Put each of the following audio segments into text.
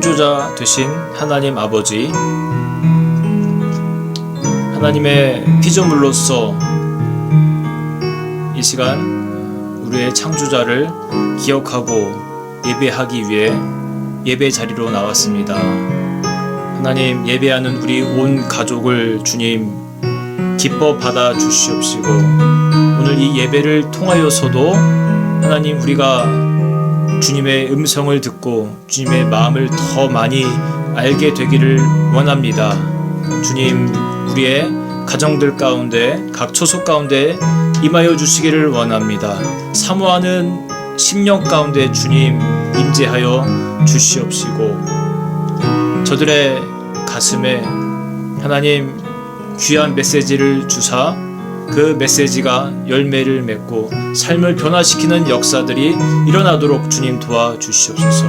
창조자 되신 하나님 아버지, 하나님의 피조물로서 이 시간 우리의 창조자를 기억하고 예배하기 위해 예배 자리로 나왔습니다. 하나님, 예배하는 우리 온 가족을 주님 기뻐 받아 주시옵시고, 오늘 이 예배를 통하여서도 하나님, 우리가 주님의 음성을 듣고 주님의 마음을 더 많이 알게 되기를 원합니다. 주님, 우리의 가정들 가운데, 각 초소 가운데 임하여 주시기를 원합니다. 사모하는 심령 가운데 주님 임재하여 주시옵시고, 저들의 가슴에 하나님 귀한 메시지를 주사 그 메시지가 열매를 맺고 삶을 변화시키는 역사들이 일어나도록 주님 도와주시옵소서.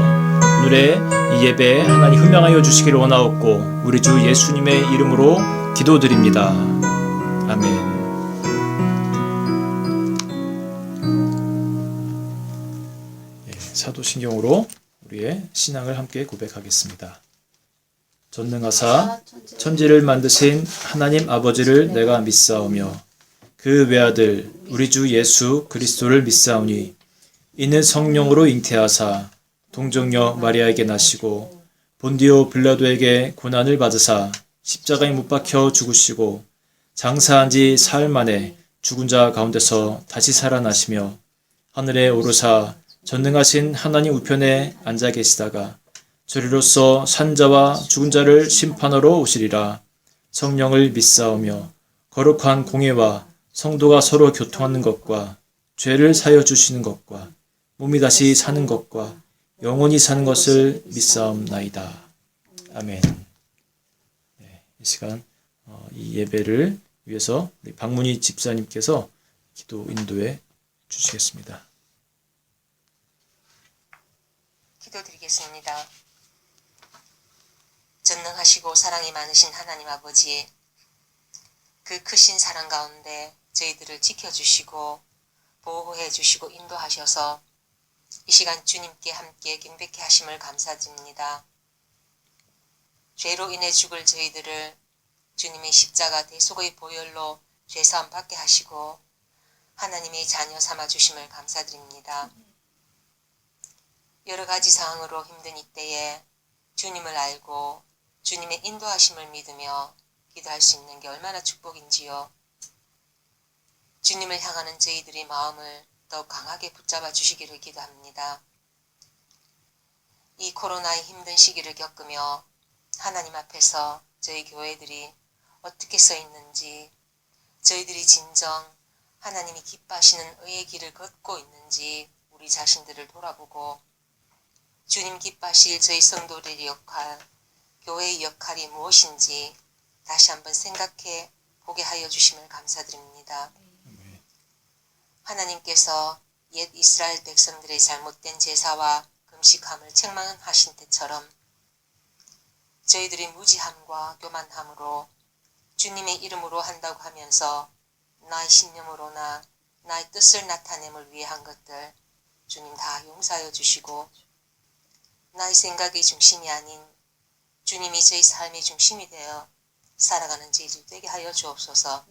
오늘의 이 예배에 하나님 흠명하여 주시기를 원하옵고, 우리 주 예수님의 이름으로 기도드립니다. 아멘. 사도신경으로 우리의 신앙을 함께 고백하겠습니다. 전능하사 천지를 만드신 하나님 아버지를 내가 믿사오며 그 외아들 우리 주 예수 그리스도를 믿사오니, 이는 성령으로 잉태하사 동정녀 마리아에게 나시고 본디오 빌라도에게 고난을 받으사 십자가에 못 박혀 죽으시고 장사한 지 사흘 만에 죽은 자 가운데서 다시 살아나시며 하늘에 오르사 전능하신 하나님 우편에 앉아 계시다가 저리로서 산 자와 죽은 자를 심판하러 오시리라. 성령을 믿사오며 거룩한 공예와 성도가 서로 교통하는 것과 죄를 사여 주시는 것과 몸이 다시 사는 것과 영원히 사는 것을 믿사옵나이다. 아멘. 이 시간 이 예배를 위해서 우리 박문희 집사님께서 기도 인도해 주시겠습니다. 기도드리겠습니다. 전능하시고 사랑이 많으신 하나님 아버지, 그 크신 사랑 가운데 저희들을 지켜주시고 보호해 주시고 인도하셔서 이 시간 주님께 함께 경배케 하심을 감사드립니다. 죄로 인해 죽을 저희들을 주님의 십자가 대속의 보혈로 죄사함 받게 하시고 하나님의 자녀 삼아 주심을 감사드립니다. 여러 가지 상황으로 힘든 이때에 주님을 알고 주님의 인도하심을 믿으며 기도할 수 있는 게 얼마나 축복인지요. 주님을 향하는 저희들의 마음을 더욱 강하게 붙잡아 주시기를 기도합니다. 이 코로나의 힘든 시기를 겪으며 하나님 앞에서 저희 교회들이 어떻게 서 있는지, 저희들이 진정 하나님이 기뻐하시는 의의 길을 걷고 있는지 우리 자신들을 돌아보고 주님 기뻐하실 저희 성도들의 역할, 교회의 역할이 무엇인지 다시 한번 생각해 보게 하여 주심을 감사드립니다. 하나님께서 옛 이스라엘 백성들의 잘못된 제사와 금식함을 책망하신 때처럼 저희들이 무지함과 교만함으로 주님의 이름으로 한다고 하면서 나의 신념으로나 나의 뜻을 나타냄을 위해 한 것들 주님 다 용서하여 주시고, 나의 생각의 중심이 아닌 주님이 저희 삶의 중심이 되어 살아가는 저희들 되게 하여 주옵소서.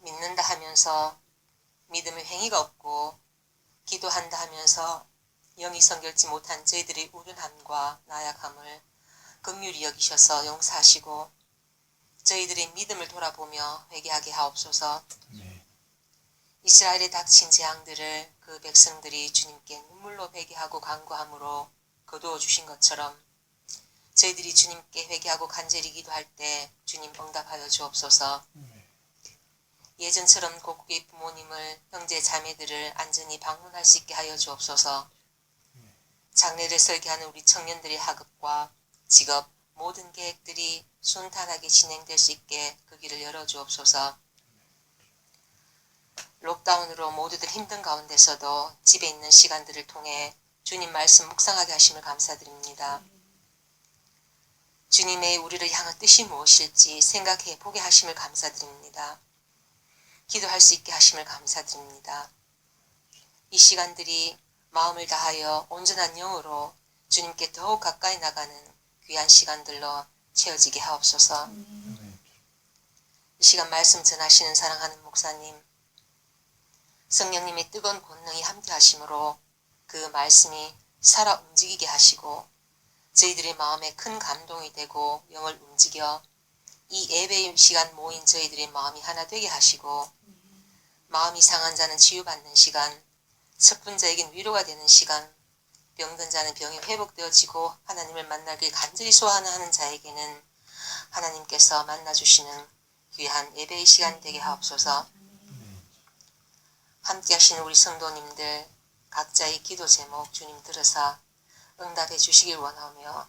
믿는다 하면서 믿음의 행위가 없고, 기도한다 하면서 영이 성결치 못한 저희들의 우둔함과 나약함을 긍휼히 여기셔서 용서하시고 저희들의 믿음을 돌아보며 회개하게 하옵소서. 이스라엘에 닥친 재앙들을 그 백성들이 주님께 눈물로 회개하고 간구함으로 거두어 주신 것처럼 저희들이 주님께 회개하고 간절히 기도할 때 주님 응답하여 주옵소서. 예전처럼 고국의 부모님을, 형제 자매들을 안전히 방문할 수 있게 하여 주옵소서. 장례를 설계하는 우리 청년들의 학업과 직업, 모든 계획들이 순탄하게 진행될 수 있게 그 길을 열어 주옵소서. 록다운으로 모두들 힘든 가운데서도 집에 있는 시간들을 통해 주님 말씀 묵상하게 하심을 감사드립니다. 주님의 우리를 향한 뜻이 무엇일지 생각해 보게 하심을 감사드립니다. 기도할 수 있게 하심을 감사드립니다. 이 시간들이 마음을 다하여 온전한 영으로 주님께 더욱 가까이 나가는 귀한 시간들로 채워지게 하옵소서. 이 시간 말씀 전하시는 사랑하는 목사님, 성령님의 뜨거운 권능이 함께 하심으로 그 말씀이 살아 움직이게 하시고 저희들의 마음에 큰 감동이 되고 영을 움직여 이 예배의 시간 모인 저희들의 마음이 하나 되게 하시고 마음이 상한 자는 치유받는 시간, 슬픈 자에겐 위로가 되는 시간, 병든 자는 병이 회복되어지고 하나님을 만나길 간절히 소원하는 자에게는 하나님께서 만나주시는 귀한 예배의 시간 되게 하옵소서. 함께 하시는 우리 성도님들 각자의 기도 제목 주님 들으사 응답해 주시길 원하며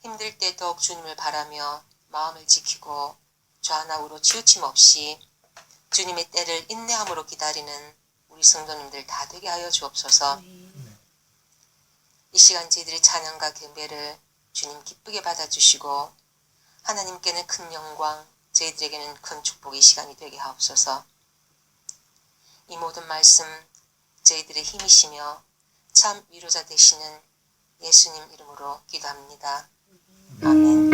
힘들 때 더욱 주님을 바라며 마음을 지키고 좌나우로 치우침 없이 주님의 때를 인내함으로 기다리는 우리 성도님들 다 되게 하여 주옵소서. 이 시간 저희들의 찬양과 경배를 주님 기쁘게 받아주시고 하나님께는 큰 영광, 저희들에게는 큰 축복의 시간이 되게 하옵소서. 이 모든 말씀 저희들의 힘이시며 참 위로자 되시는 예수님 이름으로 기도합니다. 아멘.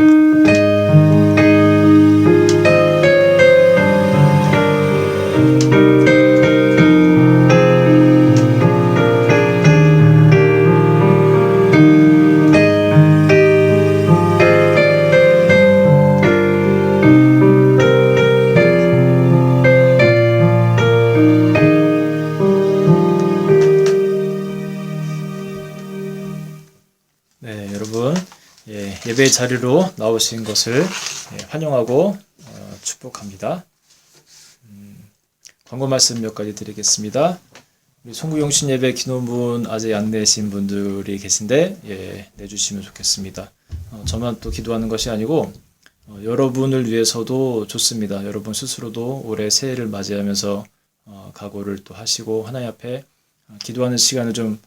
네, 여러분, 예배 자리로 나오신 것을 환영하고 축복합니다. 광고 말씀 몇 가지 드리겠습니다. 우리 송구용신 예배 기도문 아직 안 내신 분들이 계신데 내주시면 좋겠습니다. 저만 또 기도하는 것이 아니고 여러분을 위해서도 좋습니다. 여러분 스스로도 올해 새해를 맞이하면서 각오를 또 하시고 하나님 앞에 기도하는 시간을 좀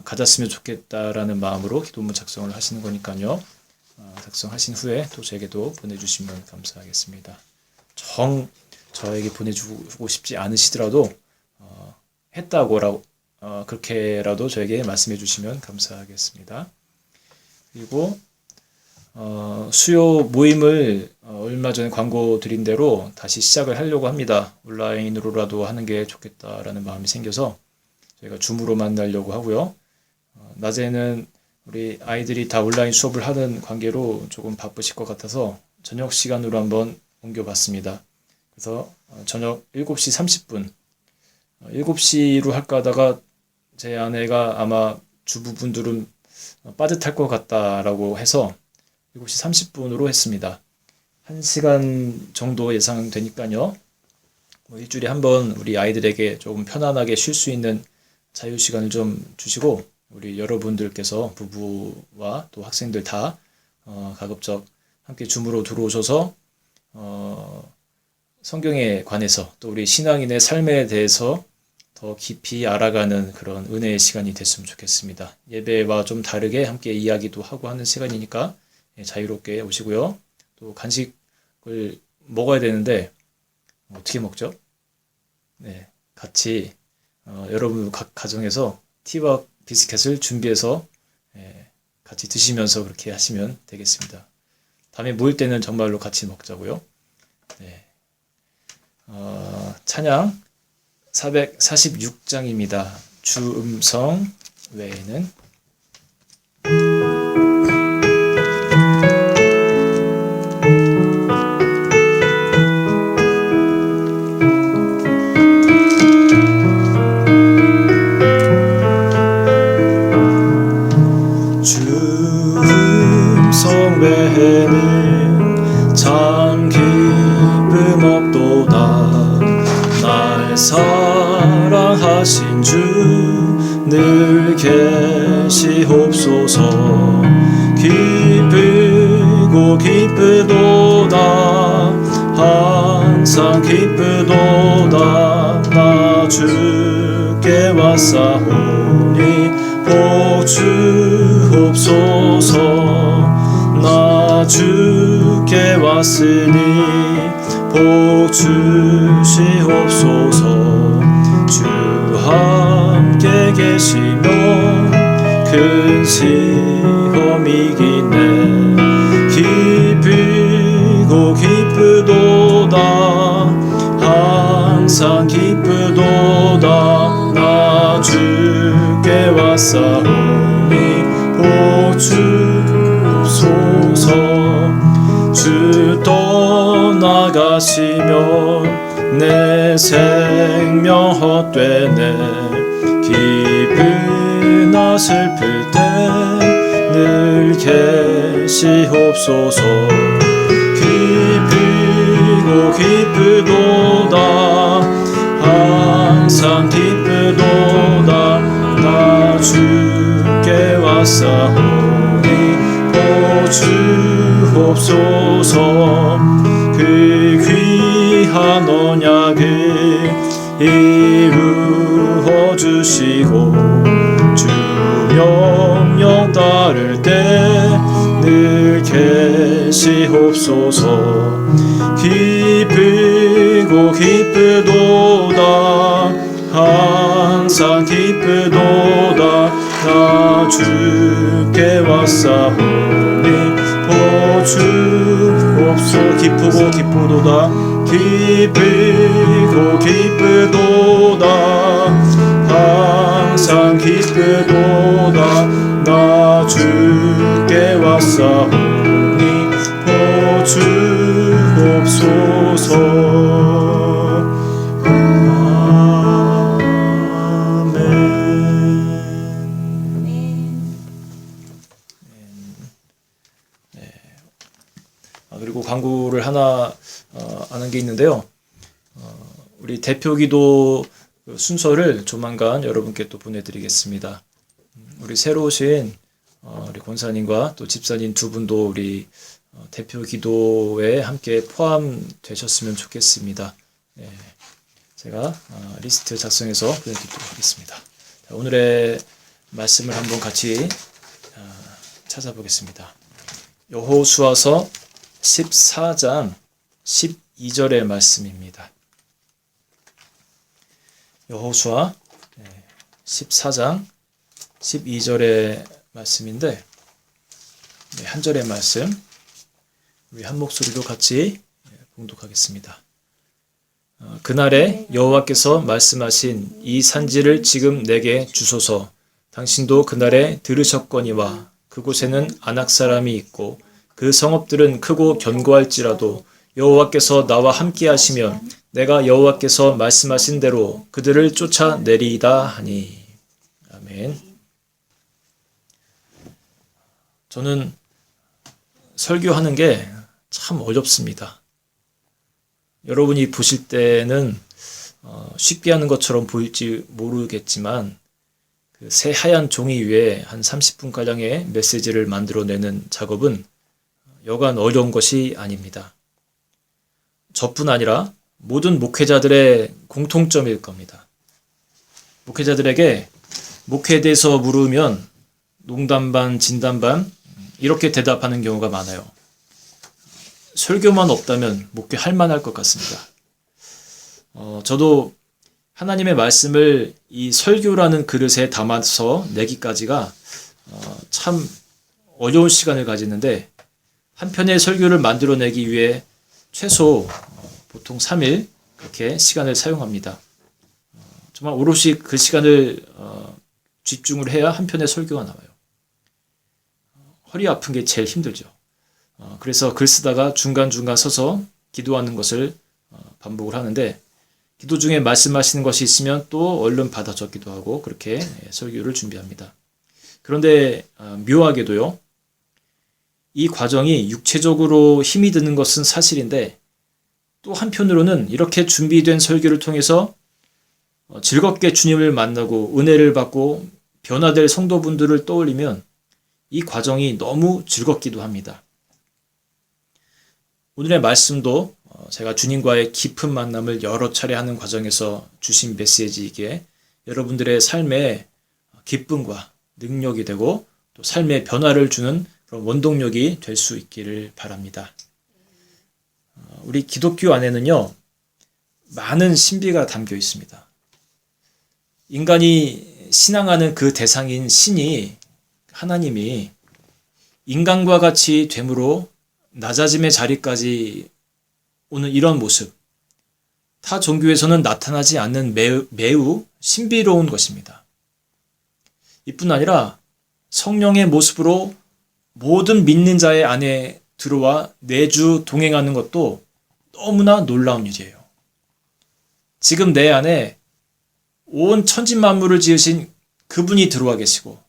가졌으면 좋겠다라는 마음으로 기도문 작성을 하시는 거니까요. 작성하신 후에 또 저에게도 보내주시면 감사하겠습니다. 저에게 보내주고 싶지 않으시더라도 했다고라고 그렇게라도 저에게 말씀해 주시면 감사하겠습니다. 그리고 수요 모임을 얼마 전에 광고 드린 대로 다시 시작을 하려고 합니다. 온라인으로라도 하는 게 좋겠다라는 마음이 생겨서 저희가 줌으로 만나려고 하고요. 낮에는 우리 아이들이 다 온라인 수업을 하는 관계로 조금 바쁘실 것 같아서 저녁 시간으로 한번 옮겨봤습니다. 그래서 저녁 7시 30분 7시로 할까 하다가 제 아내가 아마 주부분들은 빠듯할 것 같다라고 해서 7시 30분으로 했습니다. 1시간 정도 예상되니까요. 일주일에 한번 우리 아이들에게 조금 편안하게 쉴 수 있는 자유시간을 좀 주시고 우리 여러분들께서 부부와 또 학생들 다 가급적 함께 줌으로 들어오셔서 성경에 관해서 또 우리 신앙인의 삶에 대해서 더 깊이 알아가는 그런 은혜의 시간이 됐으면 좋겠습니다. 예배와 좀 다르게 함께 이야기도 하고 하는 시간이니까 자유롭게 오시고요. 또 간식을 먹어야 되는데 어떻게 먹죠? 네, 같이 여러분 각 가정에서 티와 비스켓을 준비해서 같이 드시면서 그렇게 하시면 되겠습니다. 다음에 모일 때는 정말로 같이 먹자고요. 네. 찬양 446장입니다. 주음성 외에는 주음성 외에는 참 기쁨 없도다. 날 사랑하신 주 늘 계시옵소서. 기쁘고 기쁘도다. 항상 기쁘도다. 나 주께 왔사오니 복 주옵소서. 나 주께 왔으니 복 주시옵소서. 주 함께 계시며 큰 기쁘도다 나 주께 왔사오니 복 주옵소서. 주 떠나가시면 내 생명 헛되네. 기쁘나 슬플 때 늘 계시옵소서. 기쁘고 기쁘도다 항상 기쁘도다 나 주께 왔사오니 복 주옵소서. 그 귀한 언약을 이루어 주시고 주 명령 따를 때 늘 계시옵소서. 기쁘고 기쁘도다 항상 기쁘도다 나 주께 왔사오니 복 주옵소서. 기쁘고 기쁘도다 기쁘고 기쁘도다 항상 기쁘도다 나 주께 왔사오니 복 주옵소서. 그리고 광고를 하나 하는 게 있는데요. 우리 대표기도 순서를 조만간 여러분께 또 보내드리겠습니다. 우리 새로 오신 우리 권사님과 또 집사님 두 분도 우리 대표기도에 함께 포함되셨으면 좋겠습니다. 제가 리스트 작성해서 보내드리도록 하겠습니다. 자, 오늘의 말씀을 한번 같이 찾아보겠습니다. 여호수아서 14장 12절의 말씀입니다. 여호수아 14장 12절의 말씀인데 한 절의 말씀 우리 한 목소리로 같이 봉독하겠습니다. 그날에 여호와께서 말씀하신 이 산지를 지금 내게 주소서. 당신도 그날에 들으셨거니와 그곳에는 아낙 사람이 있고 그 성읍들은 크고 견고할지라도 여호와께서 나와 함께 하시면 내가 여호와께서 말씀하신 대로 그들을 쫓아내리이다 하니. 아멘. 저는 설교하는 게 참 어렵습니다. 여러분이 보실 때는 쉽게 하는 것처럼 보일지 모르겠지만 그 새 하얀 종이 위에 한 30분가량의 메시지를 만들어내는 작업은 여간 어려운 것이 아닙니다. 저뿐 아니라 모든 목회자들의 공통점일 겁니다. 목회자들에게 목회에 대해서 물으면 농담 반 진담 반 이렇게 대답하는 경우가 많아요. 설교만 없다면 목회할 만할 것 같습니다. 저도 하나님의 말씀을 이 설교라는 그릇에 담아서 내기까지가 참 어려운 시간을 가지는데 한 편의 설교를 만들어내기 위해 최소 보통 3일 그렇게 시간을 사용합니다. 정말 오롯이 그 시간을 집중을 해야 한 편의 설교가 나와요. 허리 아픈 게 제일 힘들죠. 그래서 글 쓰다가 중간중간 서서 기도하는 것을 반복을 하는데 기도 중에 말씀하시는 것이 있으면 또 얼른 받아 적기도 하고 그렇게 설교를 준비합니다. 그런데 묘하게도요. 이 과정이 육체적으로 힘이 드는 것은 사실인데 또 한편으로는 이렇게 준비된 설교를 통해서 즐겁게 주님을 만나고 은혜를 받고 변화될 성도분들을 떠올리면 이 과정이 너무 즐겁기도 합니다. 오늘의 말씀도 제가 주님과의 깊은 만남을 여러 차례 하는 과정에서 주신 메시지이기에 여러분들의 삶에 기쁨과 능력이 되고 또 삶의 변화를 주는 그런 원동력이 될 수 있기를 바랍니다. 우리 기독교 안에는요, 많은 신비가 담겨 있습니다. 인간이 신앙하는 그 대상인 신이 하나님이 인간과 같이 됨으로 낮아짐의 자리까지 오는 이런 모습, 타 종교에서는 나타나지 않는 매우 신비로운 것입니다. 이뿐 아니라 성령의 모습으로 모든 믿는 자의 안에 들어와 내주 동행하는 것도 너무나 놀라운 일이에요. 지금 내 안에 온 천지 만물을 지으신 그분이 들어와 계시고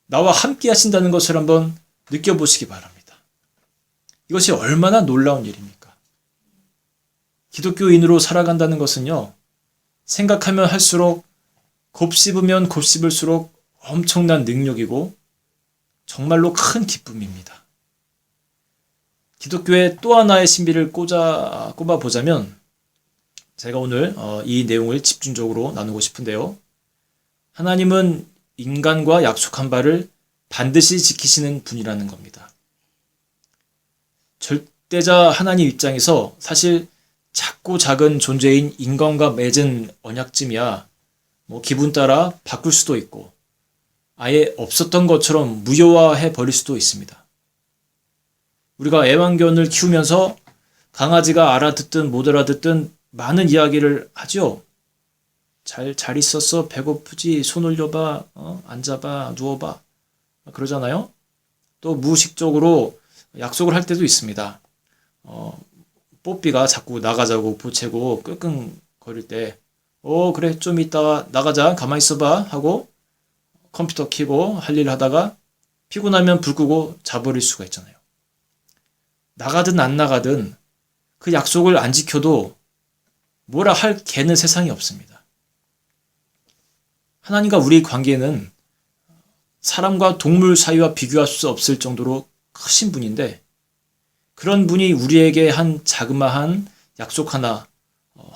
나와 함께 하신다는 것을 한번 느껴보시기 바랍니다. 이것이 얼마나 놀라운 일입니까? 기독교인으로 살아간다는 것은요, 생각하면 할수록 곱씹으면 곱씹을수록 엄청난 능력이고 정말로 큰 기쁨입니다. 기독교의 또 하나의 신비를 꼽아보자면 제가 오늘 이 내용을 집중적으로 나누고 싶은데요. 하나님은 인간과 약속한 바를 반드시 지키시는 분이라는 겁니다. 절대자 하나님 입장에서 사실 작고 작은 존재인 인간과 맺은 언약쯤이야 기분 따라 바꿀 수도 있고 아예 없었던 것처럼 무효화해 버릴 수도 있습니다. 우리가 애완견을 키우면서 강아지가 알아듣든 못 알아듣든 많은 이야기를 하죠. 잘 있었어, 배고프지, 손 올려봐, 앉아봐, 누워봐, 그러잖아요. 또 무의식적으로 약속을 할 때도 있습니다. 뽀삐가 자꾸 나가자고 보채고 끙끙거릴 때 그래 좀 이따가 나가자, 가만히 있어봐 하고 컴퓨터 켜고 할 일 하다가 피곤하면 불 끄고 자버릴 수가 있잖아요. 나가든 안 나가든 그 약속을 안 지켜도 뭐라 할 개는 세상에 없습니다. 하나님과 우리 관계는 사람과 동물 사이와 비교할 수 없을 정도로 크신 분인데 그런 분이 우리에게 한 자그마한 약속 하나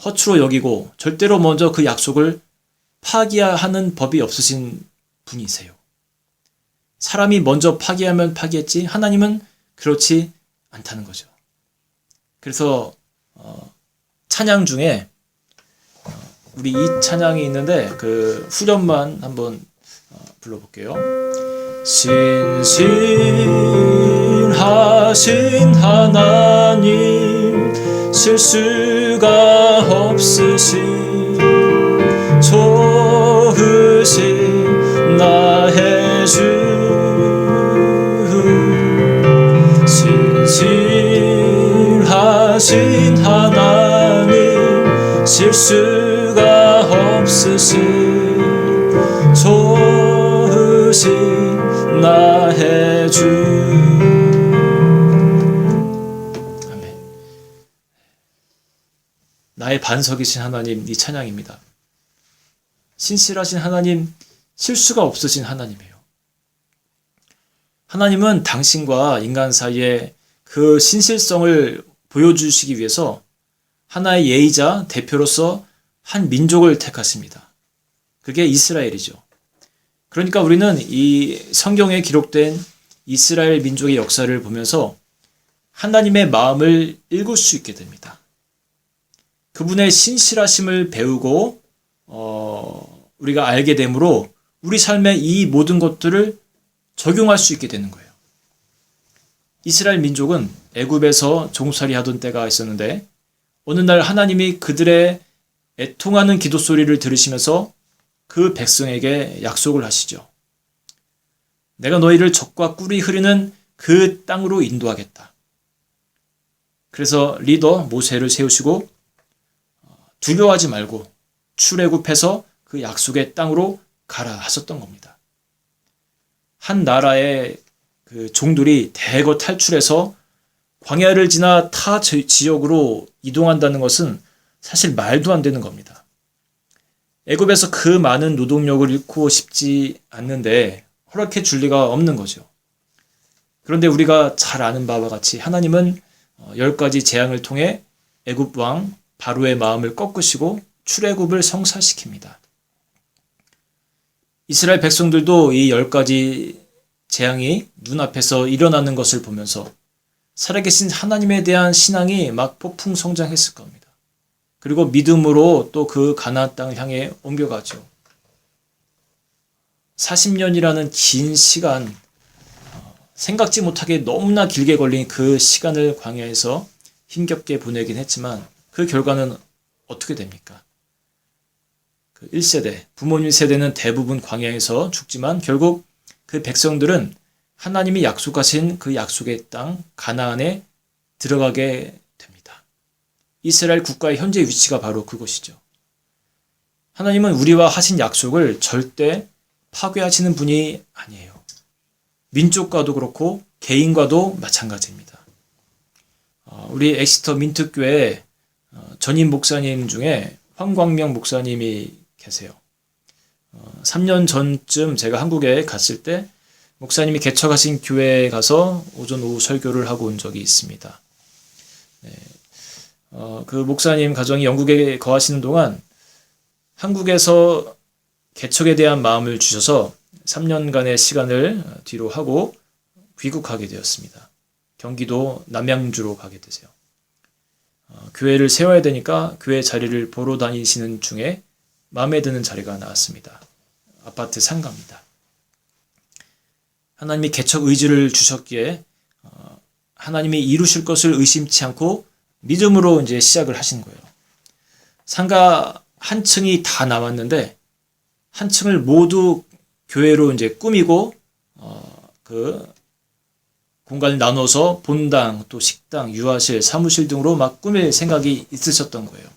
허투루 여기고 절대로 먼저 그 약속을 파기하는 법이 없으신 분이세요. 사람이 먼저 파기하면 파기했지 하나님은 그렇지 않다는 거죠. 그래서 찬양 중에 우리 이 찬양이 있는데 그 후렴만 한번 불러볼게요. 신실하신 하나님 실수가 없으신 좋으신 나의 주 신실하신 하나님 실수가 없으신 좋으신 나의 주. 아멘. 나의 반석이신 하나님, 이 찬양입니다. 신실하신 하나님, 실수가 없으신 하나님이에요. 하나님은 당신과 인간 사이에 그 신실성을 보여주시기 위해서 하나의 예의자 대표로서 한 민족을 택하십니다. 그게 이스라엘이죠. 그러니까 우리는 이 성경에 기록된 이스라엘 민족의 역사를 보면서 하나님의 마음을 읽을 수 있게 됩니다. 그분의 신실하심을 배우고 우리가 알게 되므로 우리 삶에 이 모든 것들을 적용할 수 있게 되는 거예요. 이스라엘 민족은 애굽에서 종살이 하던 때가 있었는데 어느 날 하나님이 그들의 애통하는 기도 소리를 들으시면서 그 백성에게 약속을 하시죠. 내가 너희를 적과 꿀이 흐르는 그 땅으로 인도하겠다. 그래서 리더 모세를 세우시고 두려워하지 말고 출애굽해서 그 약속의 땅으로 가라 하셨던 겁니다. 한 나라의 그 종들이 대거 탈출해서 광야를 지나 타 지역으로 이동한다는 것은 사실 말도 안 되는 겁니다. 애굽에서 그 많은 노동력을 잃고 싶지 않는데 허락해 줄 리가 없는 거죠. 그런데 우리가 잘 아는 바와 같이 하나님은 10가지 재앙을 통해 애굽 왕 바로의 마음을 꺾으시고 출애굽을 성사시킵니다. 이스라엘 백성들도 이 10가지 재앙이 눈앞에서 일어나는 것을 보면서 살아계신 하나님에 대한 신앙이 막 폭풍 성장했을 겁니다. 그리고 믿음으로 또 그 가나안 땅을 향해 옮겨가죠. 40년이라는 긴 시간, 생각지 못하게 너무나 길게 걸린 그 시간을 광야에서 힘겹게 보내긴 했지만 그 결과는 어떻게 됩니까? 그 1세대, 부모님 세대는 대부분 광야에서 죽지만 결국 그 백성들은 하나님이 약속하신 그 약속의 땅 가나안에 들어가게 됩니다. 이스라엘 국가의 현재 위치가 바로 그것이죠. 하나님은 우리와 하신 약속을 절대 파괴하시는 분이 아니에요. 민족과도 그렇고 개인과도 마찬가지입니다. 우리 엑시터 민특교회 전임 목사님 중에 황광명 목사님이 계세요. 3년 전쯤 제가 한국에 갔을 때 목사님이 개척하신 교회에 가서 오전 오후 설교를 하고 온 적이 있습니다. 그 목사님 가정이 영국에 거하시는 동안 한국에서 개척에 대한 마음을 주셔서 3년간의 시간을 뒤로 하고 귀국하게 되었습니다. 경기도 남양주로 가게 되세요. 교회를 세워야 되니까 교회 자리를 보러 다니시는 중에 마음에 드는 자리가 나왔습니다. 아파트 상가입니다. 하나님이 개척 의지를 주셨기에 하나님이 이루실 것을 의심치 않고 믿음으로 이제 시작을 하신 거예요. 상가 한 층이 다 남았는데 한 층을 모두 교회로 이제 꾸미고 그 공간을 나눠서 본당, 또 식당, 유아실, 사무실 등으로 막 꾸밀 생각이 있으셨던 거예요.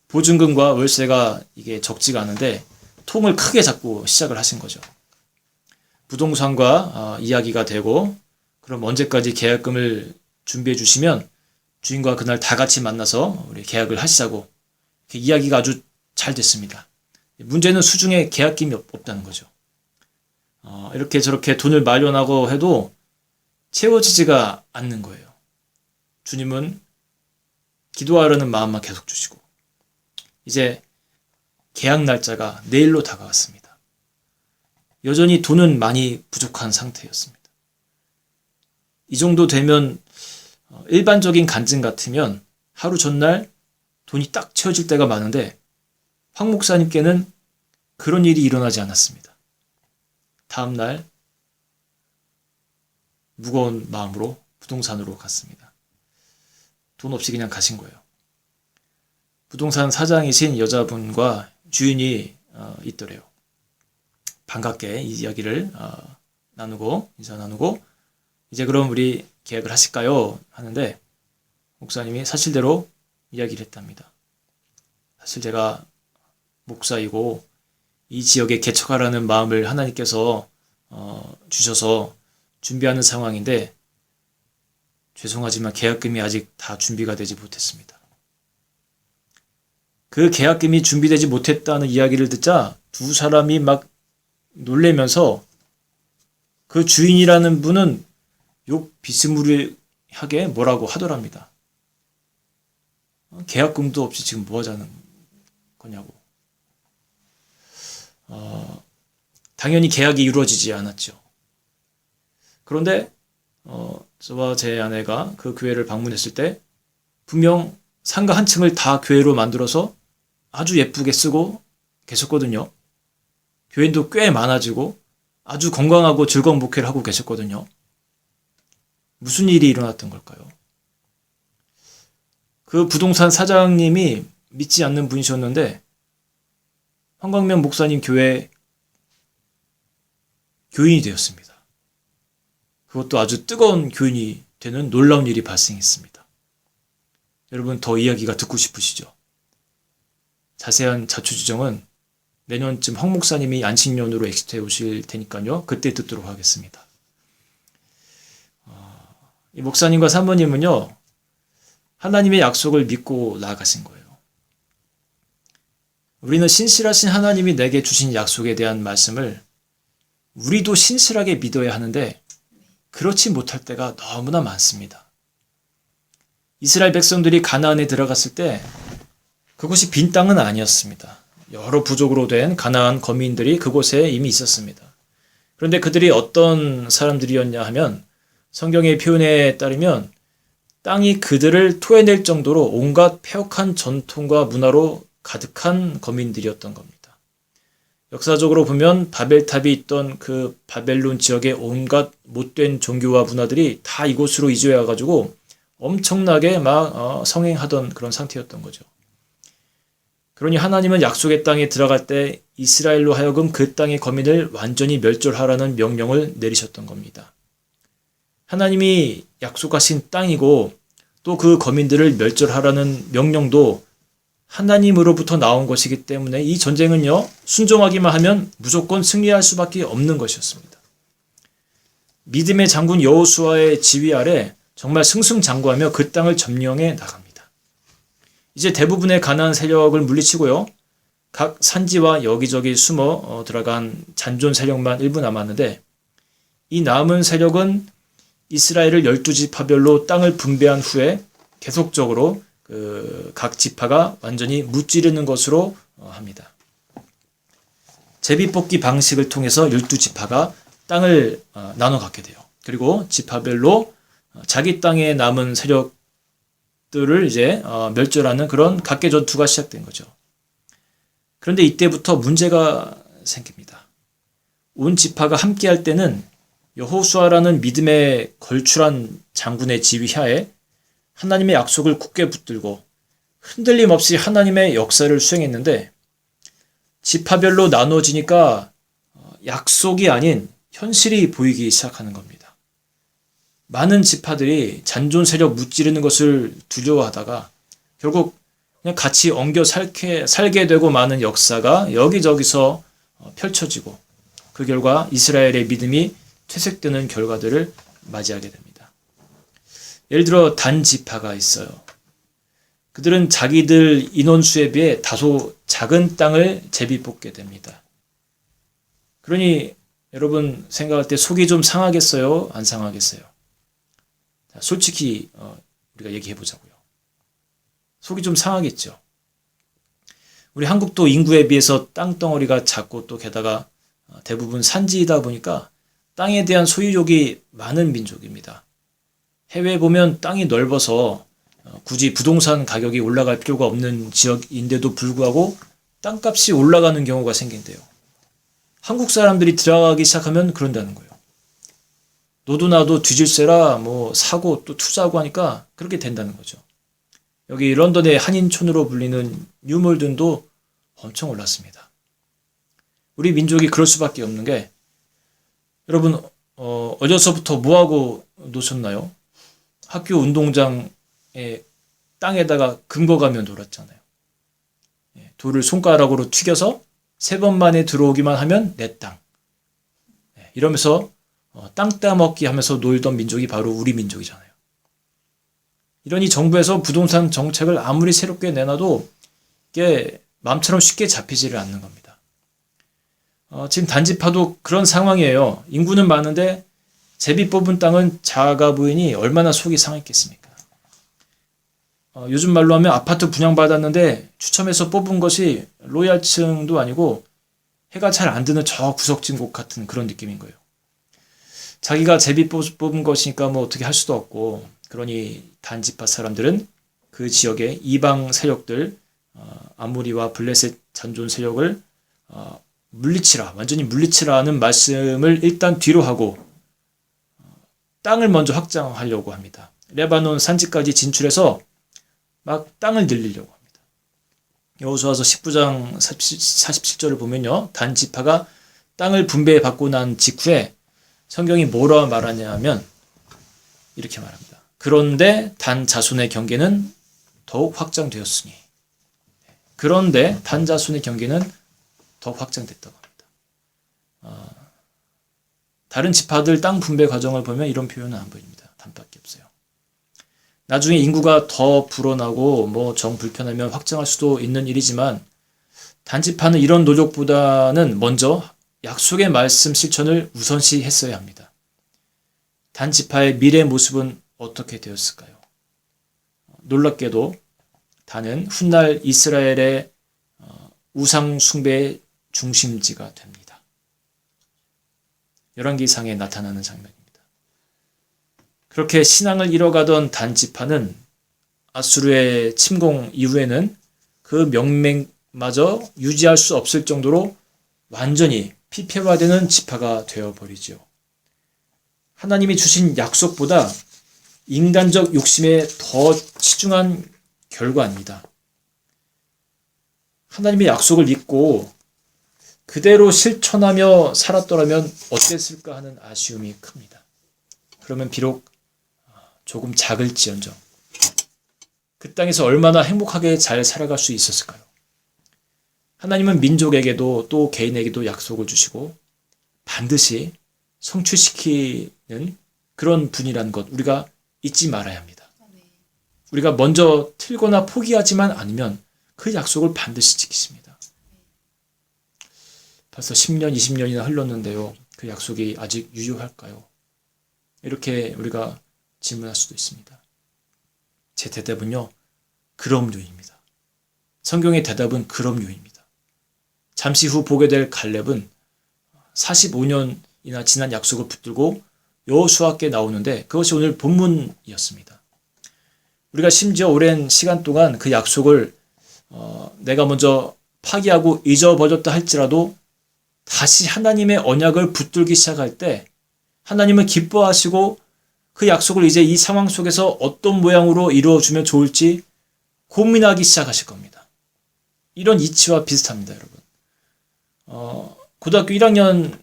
보증금과 월세가 이게 적지가 않은데 통을 크게 잡고 시작을 하신 거죠. 부동산과 이야기가 되고 그럼 언제까지 계약금을 준비해 주시면 주인과 그날 다 같이 만나서 우리 계약을 하시자고 이야기가 아주 잘 됐습니다. 문제는 수중에 계약금이 없다는 거죠. 이렇게 저렇게 돈을 마련하고 해도 채워지지가 않는 거예요. 주님은 기도하려는 마음만 계속 주시고 이제 계약 날짜가 내일로 다가왔습니다. 여전히 돈은 많이 부족한 상태였습니다. 이 정도 되면 일반적인 간증 같으면 하루 전날 돈이 딱 채워질 때가 많은데 황 목사님께는 그런 일이 일어나지 않았습니다. 다음날 무거운 마음으로 부동산으로 갔습니다. 돈 없이 그냥 가신 거예요. 부동산 사장이신 여자분과 주인이 있더래요. 반갑게 이 이야기를 인사 나누고 이제 그럼 우리 계약을 하실까요? 하는데 목사님이 사실대로 이야기를 했답니다. 사실 제가 목사이고 이 지역에 개척하라는 마음을 하나님께서 주셔서 준비하는 상황인데 죄송하지만 계약금이 아직 다 준비가 되지 못했습니다. 그 계약금이 준비되지 못했다는 이야기를 듣자 두 사람이 막 놀래면서 그 주인이라는 분은 욕 비스무리하게 뭐라고 하더랍니다. 계약금도 없이 지금 뭐 하자는 거냐고. 당연히 계약이 이루어지지 않았죠. 그런데 저와 제 아내가 그 교회를 방문했을 때 분명 상가 한 층을 다 교회로 만들어서 아주 예쁘게 쓰고 계셨거든요. 교인도 꽤 많아지고 아주 건강하고 즐거운 목회를 하고 계셨거든요. 무슨 일이 일어났던 걸까요? 그 부동산 사장님이 믿지 않는 분이셨는데 황광명 목사님 교회 교인이 되었습니다. 그것도 아주 뜨거운 교인이 되는 놀라운 일이 발생했습니다. 여러분 더 이야기가 듣고 싶으시죠? 자세한 자초지정은 내년쯤 황 목사님이 안식년으로 엑시트에 오실 테니까요. 그때 듣도록 하겠습니다. 이 목사님과 사모님은요. 하나님의 약속을 믿고 나아가신 거예요. 우리는 신실하신 하나님이 내게 주신 약속에 대한 말씀을 우리도 신실하게 믿어야 하는데 그렇지 못할 때가 너무나 많습니다. 이스라엘 백성들이 가나안에 들어갔을 때 그곳이 빈 땅은 아니었습니다. 여러 부족으로 된 가나안 거민들이 그곳에 이미 있었습니다. 그런데 그들이 어떤 사람들이었냐 하면 성경의 표현에 따르면 땅이 그들을 토해낼 정도로 온갖 패역한 전통과 문화로 가득한 거민들이었던 겁니다. 역사적으로 보면 바벨탑이 있던 그 바벨론 지역의 온갖 못된 종교와 문화들이 다 이곳으로 이주해 와가지고 엄청나게 막 성행하던 그런 상태였던 거죠. 그러니 하나님은 약속의 땅에 들어갈 때 이스라엘로 하여금 그 땅의 거민을 완전히 멸절하라는 명령을 내리셨던 겁니다. 하나님이 약속하신 땅이고 또 그 거민들을 멸절하라는 명령도 하나님으로부터 나온 것이기 때문에 이 전쟁은요, 순종하기만 하면 무조건 승리할 수밖에 없는 것이었습니다. 믿음의 장군 여호수아의 지휘 아래 정말 승승장구하며 그 땅을 점령해 나갑니다. 이제 대부분의 가나안 세력을 물리치고요, 각 산지와 여기저기 숨어 들어간 잔존 세력만 일부 남았는데, 이 남은 세력은 이스라엘을 12지파별로 땅을 분배한 후에 계속적으로 각 지파가 완전히 무찌르는 것으로 합니다. 제비뽑기 방식을 통해서 12지파가 땅을 나눠 갖게 돼요. 그리고 지파별로 자기 땅에 남은 세력들을 이제 멸절하는 그런 각계 전투가 시작된 거죠. 그런데 이때부터 문제가 생깁니다. 온 지파가 함께할 때는 여호수아라는 믿음에 걸출한 장군의 지휘하에 하나님의 약속을 굳게 붙들고 흔들림 없이 하나님의 역사를 수행했는데, 지파별로 나눠지니까 약속이 아닌 현실이 보이기 시작하는 겁니다. 많은 지파들이 잔존 세력 무찌르는 것을 두려워하다가 결국 그냥 같이 엉겨 살게 되고 마는 역사가 여기저기서 펼쳐지고, 그 결과 이스라엘의 믿음이 퇴색되는 결과들을 맞이하게 됩니다. 예를 들어 단 지파가 있어요. 그들은 자기들 인원수에 비해 다소 작은 땅을 제비뽑게 됩니다. 그러니 여러분 생각할 때 속이 좀 상하겠어요? 안 상하겠어요? 자, 솔직히 우리가 얘기해 보자고요. 속이 좀 상하겠죠. 우리 한국도 인구에 비해서 땅덩어리가 작고 또 게다가 대부분 산지이다 보니까 땅에 대한 소유욕이 많은 민족입니다. 해외에 보면 땅이 넓어서 굳이 부동산 가격이 올라갈 필요가 없는 지역인데도 불구하고 땅값이 올라가는 경우가 생긴대요. 한국 사람들이 들어가기 시작하면 그런다는 거예요. 너도 나도 뒤질세라 사고 또 투자하고 하니까 그렇게 된다는 거죠. 여기 런던의 한인촌으로 불리는 뉴몰든도 엄청 올랐습니다. 우리 민족이 그럴 수밖에 없는 게, 여러분 어려서부터 뭐하고 노셨나요? 학교 운동장에 땅에다가 금거가며 놀았잖아요. 돌을 손가락으로 튀겨서 3번 만에 들어오기만 하면 내 땅. 이러면서 땅 따먹기 하면서 놀던 민족이 바로 우리 민족이잖아요. 이러니 정부에서 부동산 정책을 아무리 새롭게 내놔도 이게 마음처럼 쉽게 잡히지를 않는 겁니다. 지금 단지파도 그런 상황이에요. 인구는 많은데 제비 뽑은 땅은 작아 보이니 얼마나 속이 상했겠습니까? 요즘 말로 하면 아파트 분양받았는데 추첨해서 뽑은 것이 로얄층도 아니고 해가 잘 안 드는 저 구석진 곳 같은 그런 느낌인 거예요. 자기가 제비 뽑은 것이니까 어떻게 할 수도 없고, 그러니 단지파 사람들은 그 지역의 이방 세력들, 아모리와 블레셋 잔존 세력을 완전히 물리치라는 말씀을 일단 뒤로 하고 땅을 먼저 확장하려고 합니다. 레바논 산지까지 진출해서 막 땅을 늘리려고 합니다. 여호수아서 19장 47절을 보면요, 단 지파가 땅을 분배받고 난 직후에 성경이 뭐라 말하냐면 이렇게 말합니다. 그런데 단 자손의 경계는 더욱 확장되었으니. 그런데 단 자손의 경계는 더욱 확장됐다고 합니다. 다른 지파들 땅 분배 과정을 보면 이런 표현은 안 보입니다. 단밖에 없어요. 나중에 인구가 더 불어나고 정 불편하면 확장할 수도 있는 일이지만, 단지파는 이런 노력보다는 먼저 약속의 말씀 실천을 우선시 했어야 합니다. 단지파의 미래 모습은 어떻게 되었을까요? 놀랍게도 단은 훗날 이스라엘의 우상 숭배의 중심지가 됩니다. 열왕기상에 나타나는 장면입니다. 그렇게 신앙을 잃어가던 단지파는 아수르의 침공 이후에는 그 명맥마저 유지할 수 없을 정도로 완전히 피폐화되는 지파가 되어버리죠. 하나님이 주신 약속보다 인간적 욕심에 더 치중한 결과입니다. 하나님의 약속을 믿고 그대로 실천하며 살았더라면 어땠을까 하는 아쉬움이 큽니다. 그러면 비록 조금 작을지언정 그 땅에서 얼마나 행복하게 잘 살아갈 수 있었을까요? 하나님은 민족에게도 또 개인에게도 약속을 주시고 반드시 성취시키는 그런 분이라는 것 우리가 잊지 말아야 합니다. 우리가 먼저 틀거나 포기하지만 않으면 그 약속을 반드시 지키십니다. 벌써 10년, 20년이나 흘렀는데요. 그 약속이 아직 유효할까요? 이렇게 우리가 질문할 수도 있습니다. 제 대답은요. 그럼요입니다. 성경의 대답은 그럼요입니다. 잠시 후 보게 될 갈렙은 45년이나 지난 약속을 붙들고 여호수아께 나오는데 그것이 오늘 본문이었습니다. 우리가 심지어 오랜 시간 동안 그 약속을 내가 먼저 파기하고 잊어버렸다 할지라도 다시 하나님의 언약을 붙들기 시작할 때 하나님은 기뻐하시고 그 약속을 이제 이 상황 속에서 어떤 모양으로 이루어주면 좋을지 고민하기 시작하실 겁니다. 이런 이치와 비슷합니다, 여러분. 고등학교 1학년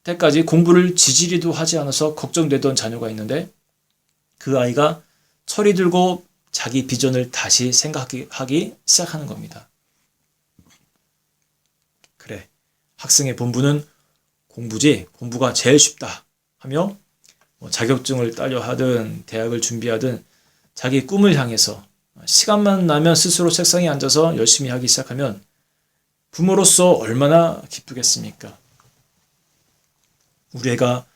때까지 공부를 지지리도 하지 않아서 걱정되던 자녀가 있는데 그 아이가 철이 들고 자기 비전을 다시 생각하기 시작하는 겁니다. 그래, 학생의 본분은 공부지, 공부가 제일 쉽다 하며 자격증을 따려 하든 대학을 준비하든 자기 꿈을 향해서 시간만 나면 스스로 책상에 앉아서 열심히 하기 시작하면 부모로서 얼마나 기쁘겠습니까? 우리 애가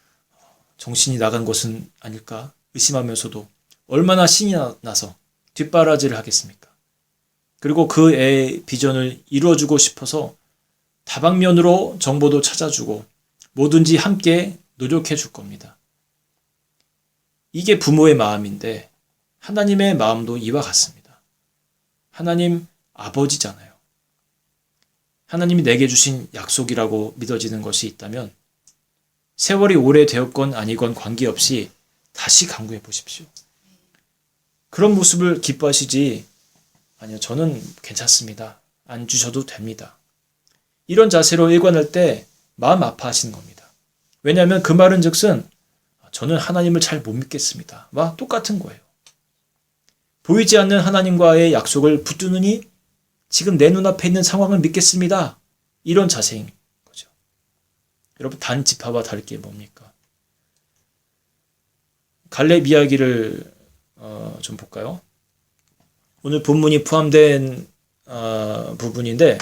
정신이 나간 것은 아닐까 의심하면서도 얼마나 신이 나서 뒷바라지를 하겠습니까? 그리고 그 애의 비전을 이루어주고 싶어서 다방면으로 정보도 찾아주고 뭐든지 함께 노력해 줄 겁니다. 이게 부모의 마음인데 하나님의 마음도 이와 같습니다. 하나님 아버지잖아요. 하나님이 내게 주신 약속이라고 믿어지는 것이 있다면 세월이 오래되었건 아니건 관계없이 다시 강구해 보십시오. 그런 모습을 기뻐하시지 아니요 저는 괜찮습니다. 안 주셔도 됩니다. 이런 자세로 일관할 때 마음 아파하시는 겁니다. 왜냐하면 그 말은 즉슨 저는 하나님을 잘 못 믿겠습니다. 와 똑같은 거예요. 보이지 않는 하나님과의 약속을 붙드느니 지금 내 눈앞에 있는 상황을 믿겠습니다. 이런 자세인 거죠. 여러분 단지파와 다를 게 뭡니까? 갈렙 이야기를 좀 볼까요? 오늘 본문이 포함된 부분인데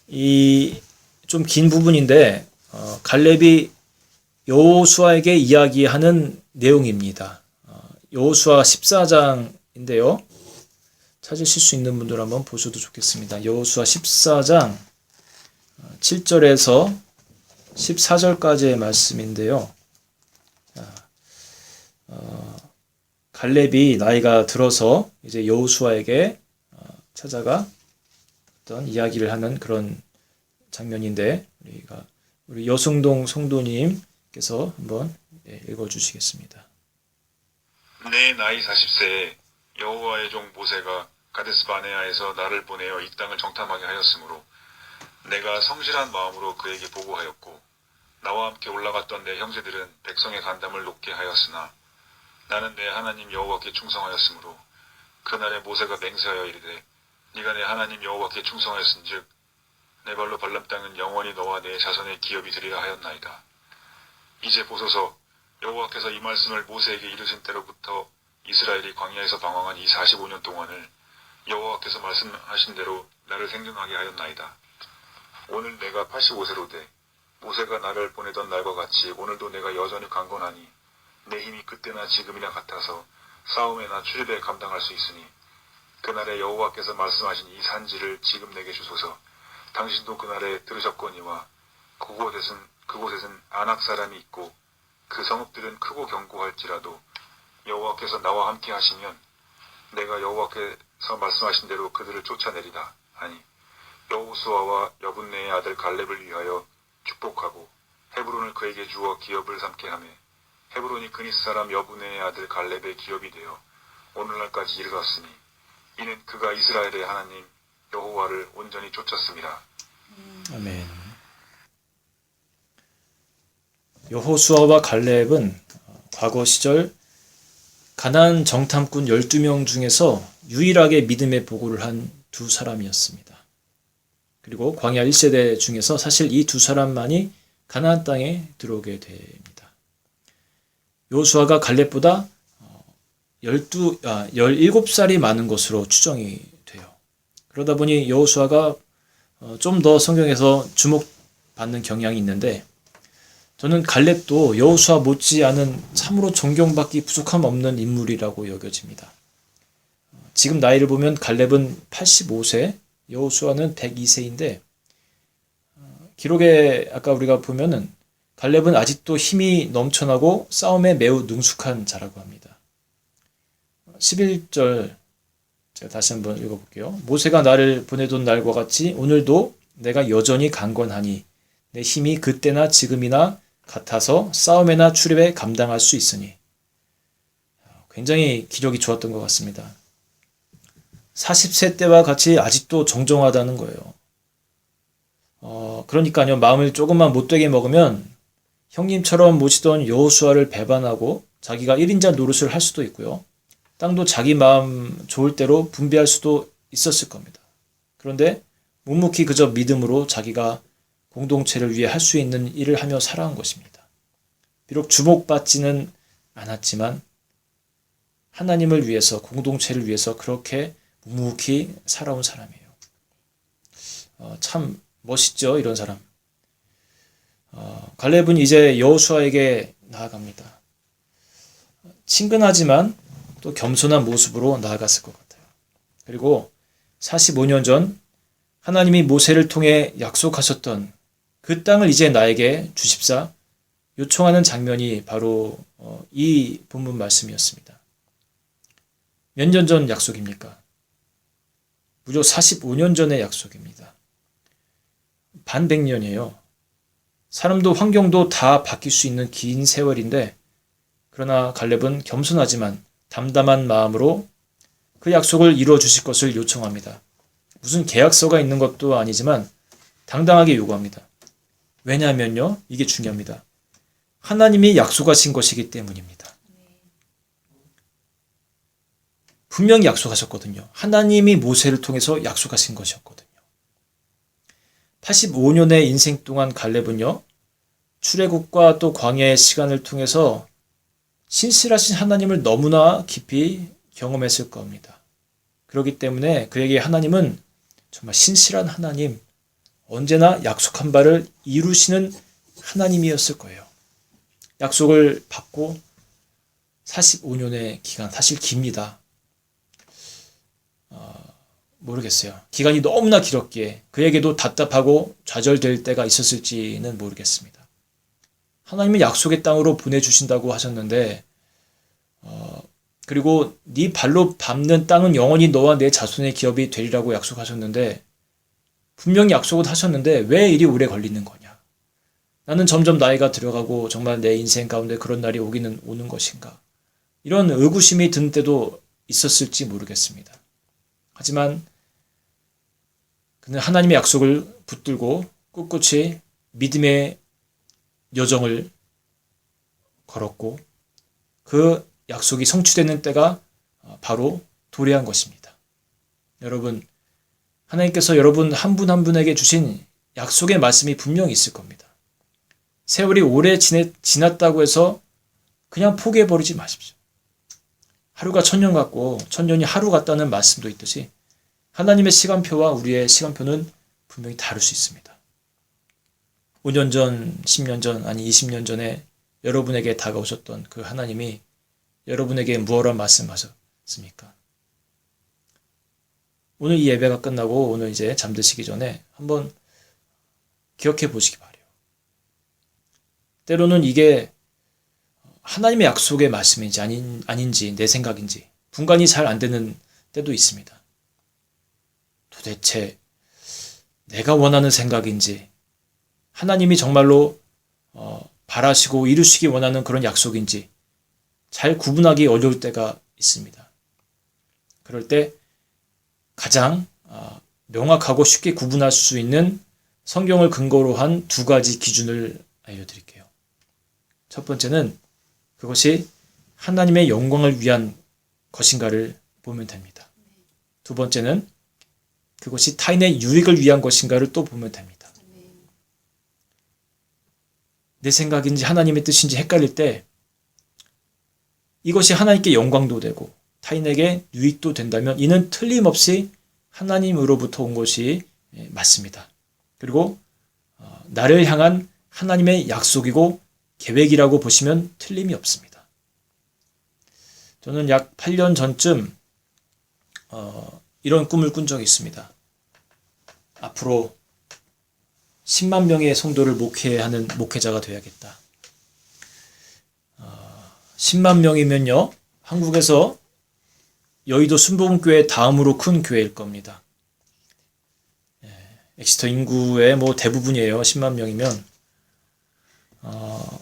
이 좀 긴 부분인데 갈렙이 여호수아에게 이야기하는 내용입니다. 여호수아 14장인데요. 찾으실 수 있는 분들 한번 보셔도 좋겠습니다. 여호수아 14장 7절에서 14절까지의 말씀인데요. 갈렙이 나이가 들어서 이제 여호수아에게 찾아가 어떤 이야기를 하는 그런 장면인데 우리 여승동 성도님께서 한번 읽어주시겠습니다. 내 나이 40세에 여호와의 종 모세가 가데스 바네아에서 나를 보내어 이 땅을 정탐하게 하였으므로 내가 성실한 마음으로 그에게 보고하였고 나와 함께 올라갔던 내 형제들은 백성의 간담을 높게 하였으나 나는 내 하나님 여호와께 충성하였으므로 그날에 모세가 맹세하여 이르되 네가 내 하나님 여호와께 충성하였은즉 내 발로 발람 땅은 영원히 너와 내 자손의 기업이 되리라 하였나이다. 이제 보소서 여호와께서 이 말씀을 모세에게 이르신 때로부터 이스라엘이 광야에서 방황한 이 45년 동안을 여호와께서 말씀하신 대로 나를 생존하게 하였나이다. 오늘 내가 85세로 돼 모세가 나를 보내던 날과 같이 오늘도 내가 여전히 강건하니 내 힘이 그때나 지금이나 같아서 싸움에나 출입에 감당할 수 있으니 그날에 여호와께서 말씀하신 이 산지를 지금 내게 주소서. 당신도 그날에 들으셨거니와 그곳에는 아낙 사람이 있고 그 성읍들은 크고 견고할지라도 여호와께서 나와 함께 하시면 내가 여호와께서 말씀하신 대로 그들을 쫓아내리다 하니 여호수아와 여분네의 아들 갈렙을 위하여 축복하고 헤브론을 그에게 주어 기업을 삼게 하며 헤브론이 그니스 사람 여분의 아들 갈렙의 기업이 되어 오늘날까지 이르렀으니 이는 그가 이스라엘의 하나님 여호와를 온전히 쫓았습니다. 아멘. 여호수아와 갈렙은 과거 시절 가나안 정탐꾼 12명 중에서 유일하게 믿음의 보고를 한 두 사람이었습니다. 그리고 광야 1세대 중에서 사실 이 두 사람만이 가나안 땅에 들어오게 됩니다. 여호수아가 갈렙보다 17살이 많은 것으로 추정이 돼요. 그러다 보니 여호수아가 좀 더 성경에서 주목받는 경향이 있는데, 저는 갈렙도 여호수아 못지않은 참으로 존경받기 부족함 없는 인물이라고 여겨집니다. 지금 나이를 보면 갈렙은 85세, 여호수아는 102세인데 기록에 아까 우리가 보면은 갈렙은 아직도 힘이 넘쳐나고 싸움에 매우 능숙한 자라고 합니다. 11절 제가 다시 한번 읽어볼게요. 모세가 나를 보내던 날과 같이 오늘도 내가 여전히 강건하니 내 힘이 그때나 지금이나 같아서 싸움에나 출입에 감당할 수 있으니. 굉장히 기력이 좋았던 것 같습니다. 40세 때와 같이 아직도 정정하다는 거예요. 그러니까요, 마음을 조금만 못되게 먹으면 형님처럼 모시던 여호수아를 배반하고 자기가 1인자 노릇을 할 수도 있고요. 땅도 자기 마음 좋을 대로 분배할 수도 있었을 겁니다. 그런데 묵묵히 그저 믿음으로 자기가 공동체를 위해 할 수 있는 일을 하며 살아온 것입니다. 비록 주목받지는 않았지만 하나님을 위해서, 공동체를 위해서 그렇게 묵묵히 살아온 사람이에요. 참 멋있죠, 이런 사람. 갈렙은 이제 여호수아에게 나아갑니다. 친근하지만 또 겸손한 모습으로 나아갔을 것 같아요. 그리고 45년 전 하나님이 모세를 통해 약속하셨던 그 땅을 이제 나에게 주십사 요청하는 장면이 바로 이 본문 말씀이었습니다. 몇 년 전 약속입니까? 무려 45년 전의 약속입니다. 반백년이에요. 사람도 환경도 다 바뀔 수 있는 긴 세월인데, 그러나 갈렙은 겸손하지만 담담한 마음으로 그 약속을 이루어 주실 것을 요청합니다. 무슨 계약서가 있는 것도 아니지만 당당하게 요구합니다. 왜냐하면요, 이게 중요합니다. 하나님이 약속하신 것이기 때문입니다. 분명히 약속하셨거든요. 하나님이 모세를 통해서 약속하신 것이었거든요. 85년의 인생 동안 갈렙은요, 출애굽과 또 광야의 시간을 통해서 신실하신 하나님을 너무나 깊이 경험했을 겁니다. 그렇기 때문에 그에게 하나님은 정말 신실한 하나님, 언제나 약속한 바를 이루시는 하나님이었을 거예요. 약속을 받고 45년의 기간, 사실 깁니다. 모르겠어요. 기간이 너무나 길었기에 그에게도 답답하고 좌절될 때가 있었을지는 모르겠습니다. 하나님은 약속의 땅으로 보내주신다고 하셨는데, 그리고 네 발로 밟는 땅은 영원히 너와 내 자손의 기업이 되리라고 약속하셨는데, 분명히 약속은 하셨는데 왜 이리 오래 걸리는 거냐? 나는 점점 나이가 들어가고 정말 내 인생 가운데 그런 날이 오기는 오는 것인가? 이런 의구심이 든 때도 있었을지 모르겠습니다. 하지만 그는 하나님의 약속을 붙들고 꿋꿋이 믿음의 여정을 걸었고, 그 약속이 성취되는 때가 바로 도래한 것입니다. 여러분, 하나님께서 여러분 한 분 한 분에게 주신 약속의 말씀이 분명히 있을 겁니다. 세월이 오래 지났다고 해서 그냥 포기해버리지 마십시오. 하루가 천년 같고 천년이 하루 같다는 말씀도 있듯이 하나님의 시간표와 우리의 시간표는 분명히 다를 수 있습니다. 5년 전, 10년 전, 아니 20년 전에 여러분에게 다가오셨던 그 하나님이 여러분에게 무엇을 말씀하셨습니까? 오늘 이 예배가 끝나고 오늘 이제 잠드시기 전에 한번 기억해 보시기 바라요. 때로는 이게 하나님의 약속의 말씀인지 아닌지 내 생각인지 분간이 잘 안 되는 때도 있습니다. 도대체 내가 원하는 생각인지, 하나님이 정말로 바라시고 이루시기 원하는 그런 약속인지 잘 구분하기 어려울 때가 있습니다. 그럴 때 가장 명확하고 쉽게 구분할 수 있는 성경을 근거로 한 두 가지 기준을 알려드릴게요. 첫 번째는 그것이 하나님의 영광을 위한 것인가를 보면 됩니다. 두 번째는 그것이 타인의 유익을 위한 것인가를 또 보면 됩니다. 내 생각인지 하나님의 뜻인지 헷갈릴 때 이것이 하나님께 영광도 되고 타인에게 유익도 된다면 이는 틀림없이 하나님으로부터 온 것이 맞습니다. 그리고 나를 향한 하나님의 약속이고 계획이라고 보시면 틀림이 없습니다. 저는 약 8년 전쯤 이런 꿈을 꾼 적이 있습니다. 앞으로 10만 명의 성도를 목회하는 목회자가 되어야겠다. 10만 명이면요, 한국에서 여의도 순복음교회 다음으로 큰 교회일 겁니다. 엑시터 인구의 대부분이에요. 10만 명이면.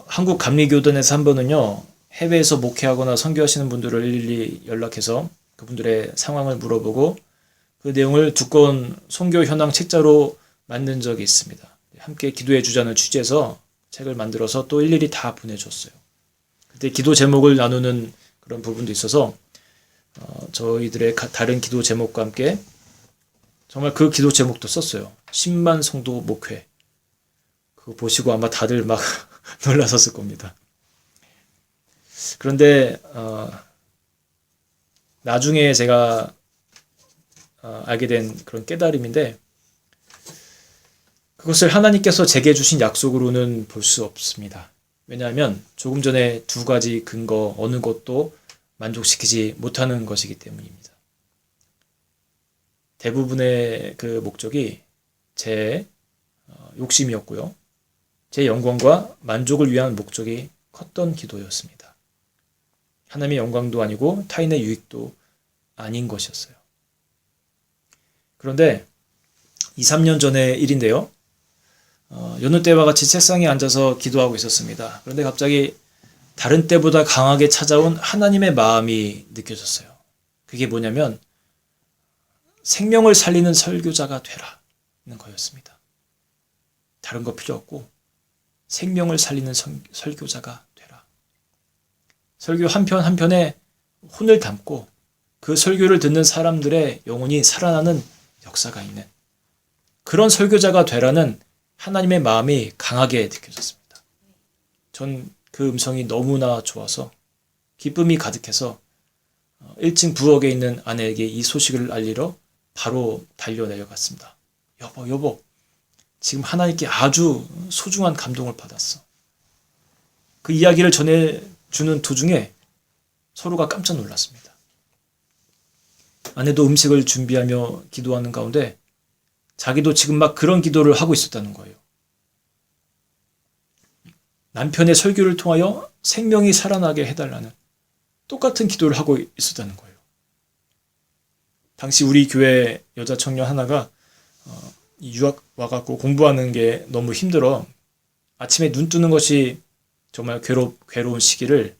한국 감리교단에서 한 번은요, 해외에서 목회하거나 선교하시는 분들을 일일이 연락해서 그분들의 상황을 물어보고 그 내용을 두꺼운 선교 현황 책자로 만든 적이 있습니다. 함께 기도해 주자는 취지에서 책을 만들어서 또 일일이 다 보내줬어요. 그때 기도 제목을 나누는 그런 부분도 있어서 저희들의 다른 기도 제목과 함께 정말 그 기도 제목도 썼어요. 10만 성도 목회. 그거 보시고 아마 다들 막 놀라셨을 겁니다. 그런데 나중에 제가 알게 된 그런 깨달음인데 그것을 하나님께서 제게 주신 약속으로는 볼 수 없습니다. 왜냐하면 조금 전에 두 가지 근거 어느 것도 만족시키지 못하는 것이기 때문입니다. 대부분의 그 목적이 제 욕심이었고요. 제 영광과 만족을 위한 목적이 컸던 기도였습니다. 하나님의 영광도 아니고 타인의 유익도 아닌 것이었어요. 그런데 2, 3년 전의 일인데요. 여느 때와 같이 책상에 앉아서 기도하고 있었습니다. 그런데 갑자기 다른 때보다 강하게 찾아온 하나님의 마음이 느껴졌어요. 그게 뭐냐면 생명을 살리는 설교자가 되라는 거였습니다. 다른 거 필요 없고 생명을 살리는 설교자가 되라. 설교 한 편 한 편에 혼을 담고 그 설교를 듣는 사람들의 영혼이 살아나는 역사가 있는 그런 설교자가 되라는 하나님의 마음이 강하게 느껴졌습니다. 전 그 음성이 너무나 좋아서 기쁨이 가득해서 1층 부엌에 있는 아내에게 이 소식을 알리러 바로 달려 내려갔습니다. 여보, 지금 하나님께 아주 소중한 감동을 받았어. 그 이야기를 전해주는 도중에 서로가 깜짝 놀랐습니다. 아내도 음식을 준비하며 기도하는 가운데 자기도 지금 막 그런 기도를 하고 있었다는 거예요. 남편의 설교를 통하여 생명이 살아나게 해달라는 똑같은 기도를 하고 있었다는 거예요. 당시 우리 교회 여자 청년 하나가 유학 와갖고 공부하는 게 너무 힘들어 아침에 눈 뜨는 것이 정말 괴로운 시기를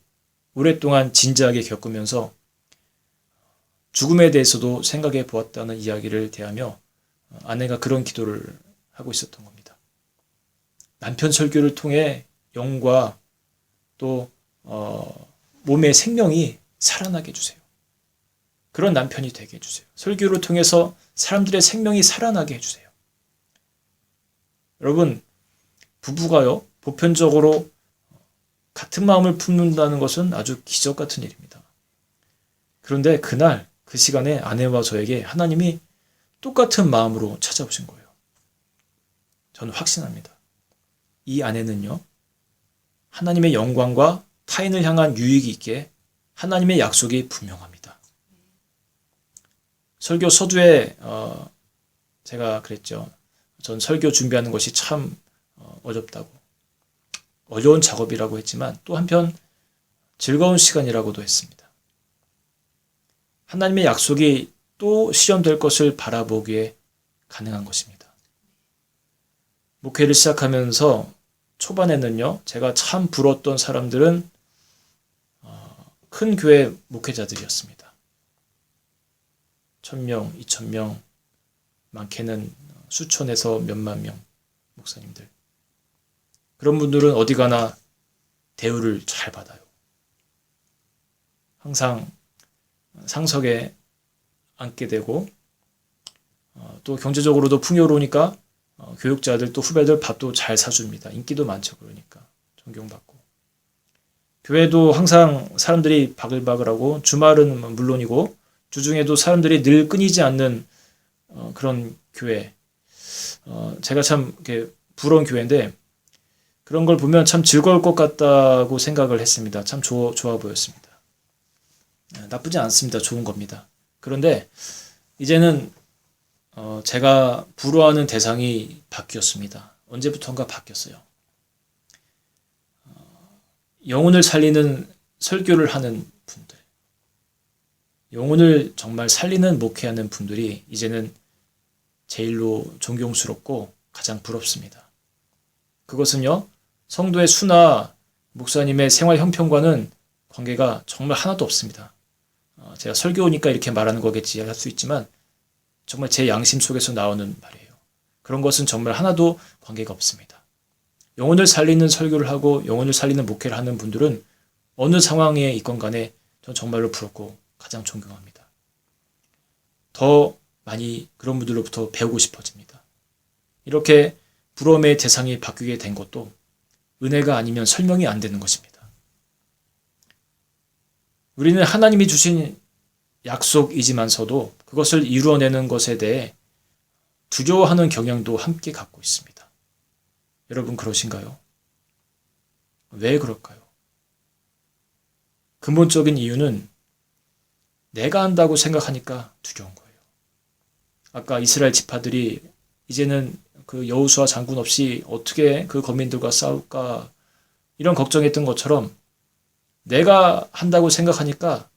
오랫동안 진지하게 겪으면서 죽음에 대해서도 생각해 보았다는 이야기를 대하며 아내가 그런 기도를 하고 있었던 겁니다. 남편 설교를 통해 영과 또 몸의 생명이 살아나게 해주세요. 그런 남편이 되게 해주세요. 설교를 통해서 사람들의 생명이 살아나게 해주세요. 여러분, 부부가요, 보편적으로 같은 마음을 품는다는 것은 아주 기적 같은 일입니다. 그런데 그날, 그 시간에 아내와 저에게 하나님이 똑같은 마음으로 찾아오신 거예요. 저는 확신합니다. 이 아내는요, 하나님의 영광과 타인을 향한 유익이 있게 하나님의 약속이 분명합니다. 설교 서두에 제가 그랬죠. 전 설교 준비하는 것이 참 어렵다고. 어려운 작업이라고 했지만 또 한편 즐거운 시간이라고도 했습니다. 하나님의 약속이 또 실현될 것을 바라보기에 가능한 것입니다. 목회를 시작하면서 초반에는요, 제가 참 부러웠던 사람들은 큰 교회 목회자들이었습니다. 1000명, 2000명, 많게는 수천에서 몇만 명 목사님들. 그런 분들은 어디 가나 대우를 잘 받아요. 항상 상석에 앉게 되고 또 경제적으로도 풍요로우니까 교육자들 또 후배들 밥도 잘 사줍니다. 인기도 많죠. 그러니까 존경받고. 교회도 항상 사람들이 바글바글하고 주말은 물론이고 주중에도 사람들이 늘 끊이지 않는 그런 교회. 제가 참 이렇게 부러운 교회인데 그런 걸 보면 참 즐거울 것 같다고 생각을 했습니다. 참 좋아 보였습니다. 나쁘지 않습니다. 좋은 겁니다. 그런데 이제는 제가 부러워하는 대상이 바뀌었습니다. 언제부턴가 바뀌었어요. 영혼을 살리는 설교를 하는 분들, 영혼을 정말 살리는 목회하는 분들이 이제는 제일로 존경스럽고 가장 부럽습니다. 그것은요, 성도의 수나 목사님의 생활 형편과는 관계가 정말 하나도 없습니다. 제가 설교니까 이렇게 말하는 거겠지 할 수 있지만 정말 제 양심 속에서 나오는 말이에요. 그런 것은 정말 하나도 관계가 없습니다. 영혼을 살리는 설교를 하고 영혼을 살리는 목회를 하는 분들은 어느 상황에 있건 간에 전 정말로 부럽고 가장 존경합니다. 더 많이 그런 분들로부터 배우고 싶어집니다. 이렇게 부러움의 대상이 바뀌게 된 것도 은혜가 아니면 설명이 안 되는 것입니다. 우리는 하나님이 주신 약속이지만서도 그것을 이루어내는 것에 대해 두려워하는 경향도 함께 갖고 있습니다. 여러분 그러신가요? 왜 그럴까요? 근본적인 이유는 내가 한다고 생각하니까 두려운 거예요. 아까 이스라엘 지파들이 이제는 그 여호수아 장군 없이 어떻게 그 거민들과 싸울까 이런 걱정했던 것처럼 내가 한다고 생각하니까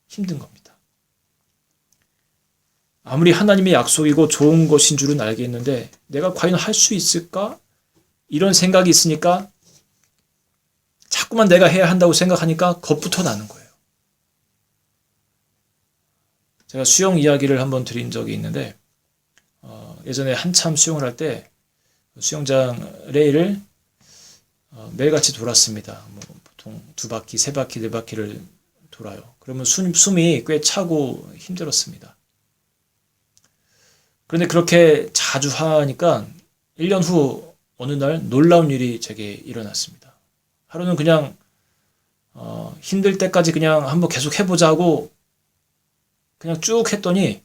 힘든 겁니다. 아무리 하나님의 약속이고 좋은 것인 줄은 알겠는데 내가 과연 할 수 있을까? 이런 생각이 있으니까 자꾸만 내가 해야 한다고 생각하니까 겁부터 나는 거예요. 제가 수영 이야기를 한번 드린 적이 있는데 예전에 한참 수영을 할 때 수영장 레일을 매일같이 돌았습니다. 보통 2바퀴, 3바퀴, 4바퀴를 돌아요. 그러면 숨이 꽤 차고 힘들었습니다. 그런데 그렇게 자주 하니까 1년 후 어느 날 놀라운 일이 제게 일어났습니다. 하루는 그냥 힘들 때까지 그냥 한번 계속 해보자고 그냥 쭉 했더니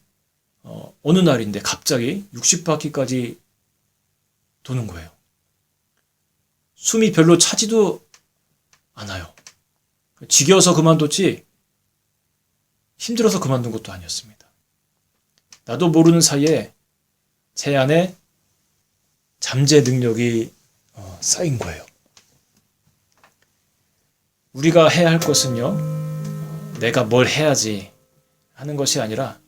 어느 날인데 갑자기 60바퀴까지 도는 거예요. 숨이 별로 차지도 않아요. 지겨워서 그만뒀지 힘들어서 그만둔 것도 아니었습니다. 나도 모르는 사이에 제 안에 잠재 능력이 쌓인 거예요. 우리가 해야 할 것은요, 내가 뭘 해야지 하는 것이 아니라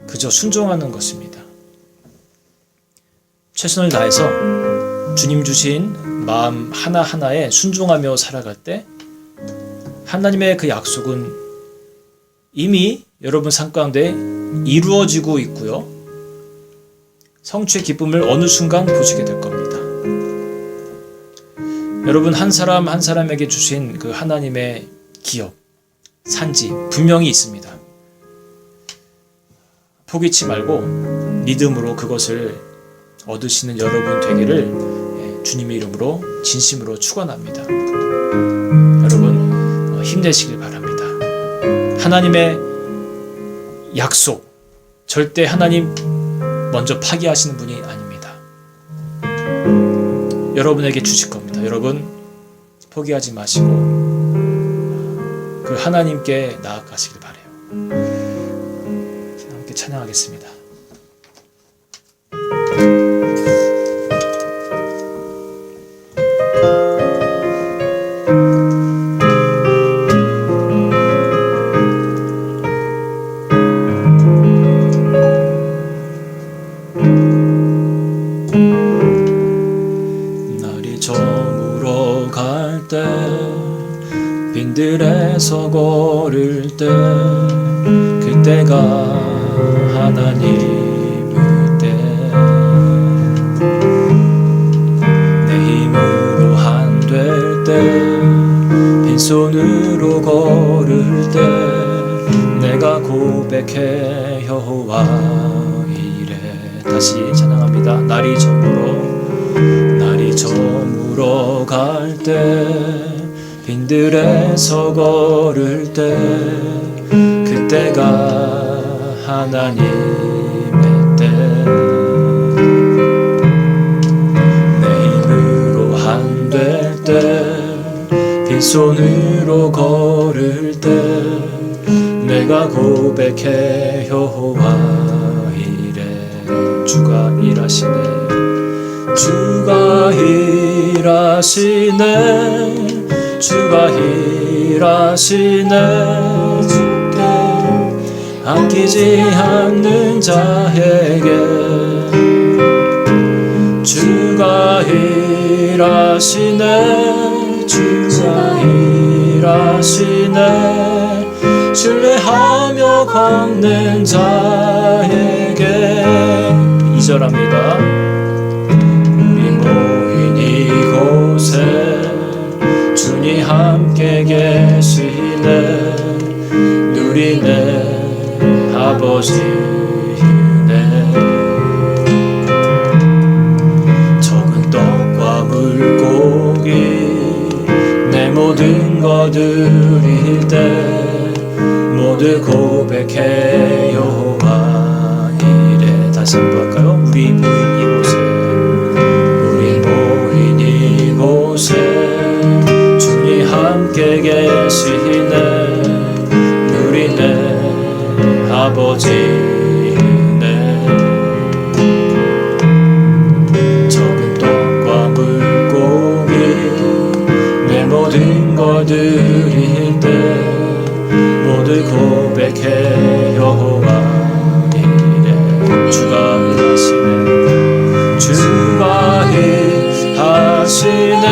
그저 순종하는 것입니다. 최선을 다해서 주님 주신 마음 하나하나에 순종하며 살아갈 때 하나님의 그 약속은 이미 여러분 삶 가운데 이루어지고 있고요. 성취의 기쁨을 어느 순간 보시게 될 겁니다. 여러분 한 사람 한 사람에게 주신 그 하나님의 기업, 산지 분명히 있습니다. 포기치 말고 믿음으로 그것을 얻으시는 여러분 되기를 주님의 이름으로 진심으로 축원합니다. 여러분 힘내시길 바랍니다. 하나님의 약속 절대 하나님 먼저 파기하시는 분이 아닙니다. 여러분에게 주실 겁니다. 여러분 포기하지 마시고 그 하나님께 나아가시길 바라요. 함께 찬양하겠습니다. 날이 정 빈들에서 걸을 때 그때가 하나님의 때. 내 힘으로 안 될 때 빈손으로 걸을 때 내가 고백해 여호와 이래. 다시 찬양합니다. 날이 저물어 갈 때 빈들에서 걸을 때 그때가 하나님의 때. 내 힘으로 안 될 때 빈손으로 걸을 때 내가 고백해 여호와 이래. 주가 일하시네. 주가 일하시네. 주가 일하시네. 주께 아끼지 않는 자에게 주가 일하시네. 주가 일하시네. 신뢰하며 걷는 자에게. 2절합니다. 우리 모인 이곳에 주님 함께 계시네. 누리네 아버지 은혜. 적은 떡과 물고기 내 모든 것 드릴 때 모두 고백해 여호와 이래. 다시 한번 할까요? 우리 모인 이곳에 주님 함께 계시네. 누리네 아버지 은혜. 적은 떡과 물고기 내 모든 것 드릴 때 모두 고백해 여호와 이래. 주가 일하시네. 주가 일하시네.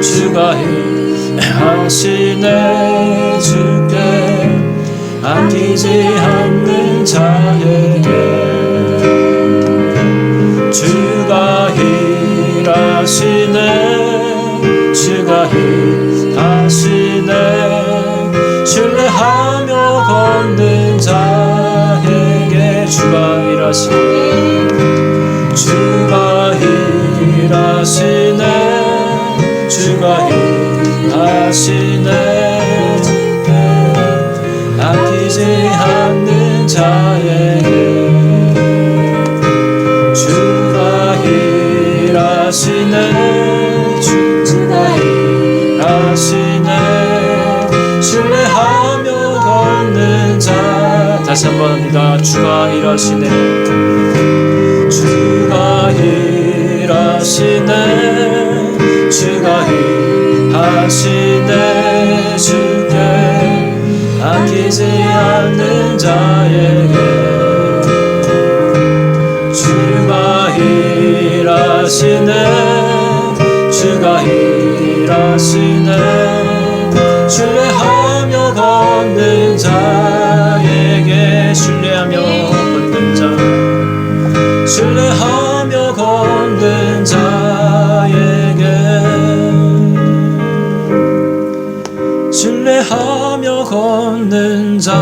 주가 일하시네. 주께 아끼지 않는 자에게 주가 일하시네. 주가 일하시네. 신뢰하며 걷는 자에게 주가 일하시네. 주가 일하시네. 주가 일하시네. 아끼지 않는 자에게 주가 일하시네. 주가 일하시네. 신뢰하며 걷는 자. 다시 한번 합니다. 주가 일하시네. 주가 일하시네. 주가 일하시네. 주께 아끼지 않는 자에게 주가 일하시네. 주가 일하시네. 신뢰하며 걷는 자에게 신뢰하며 걷는 자. 신뢰하며 걷는 자에게 신뢰하며 걷는 자에게.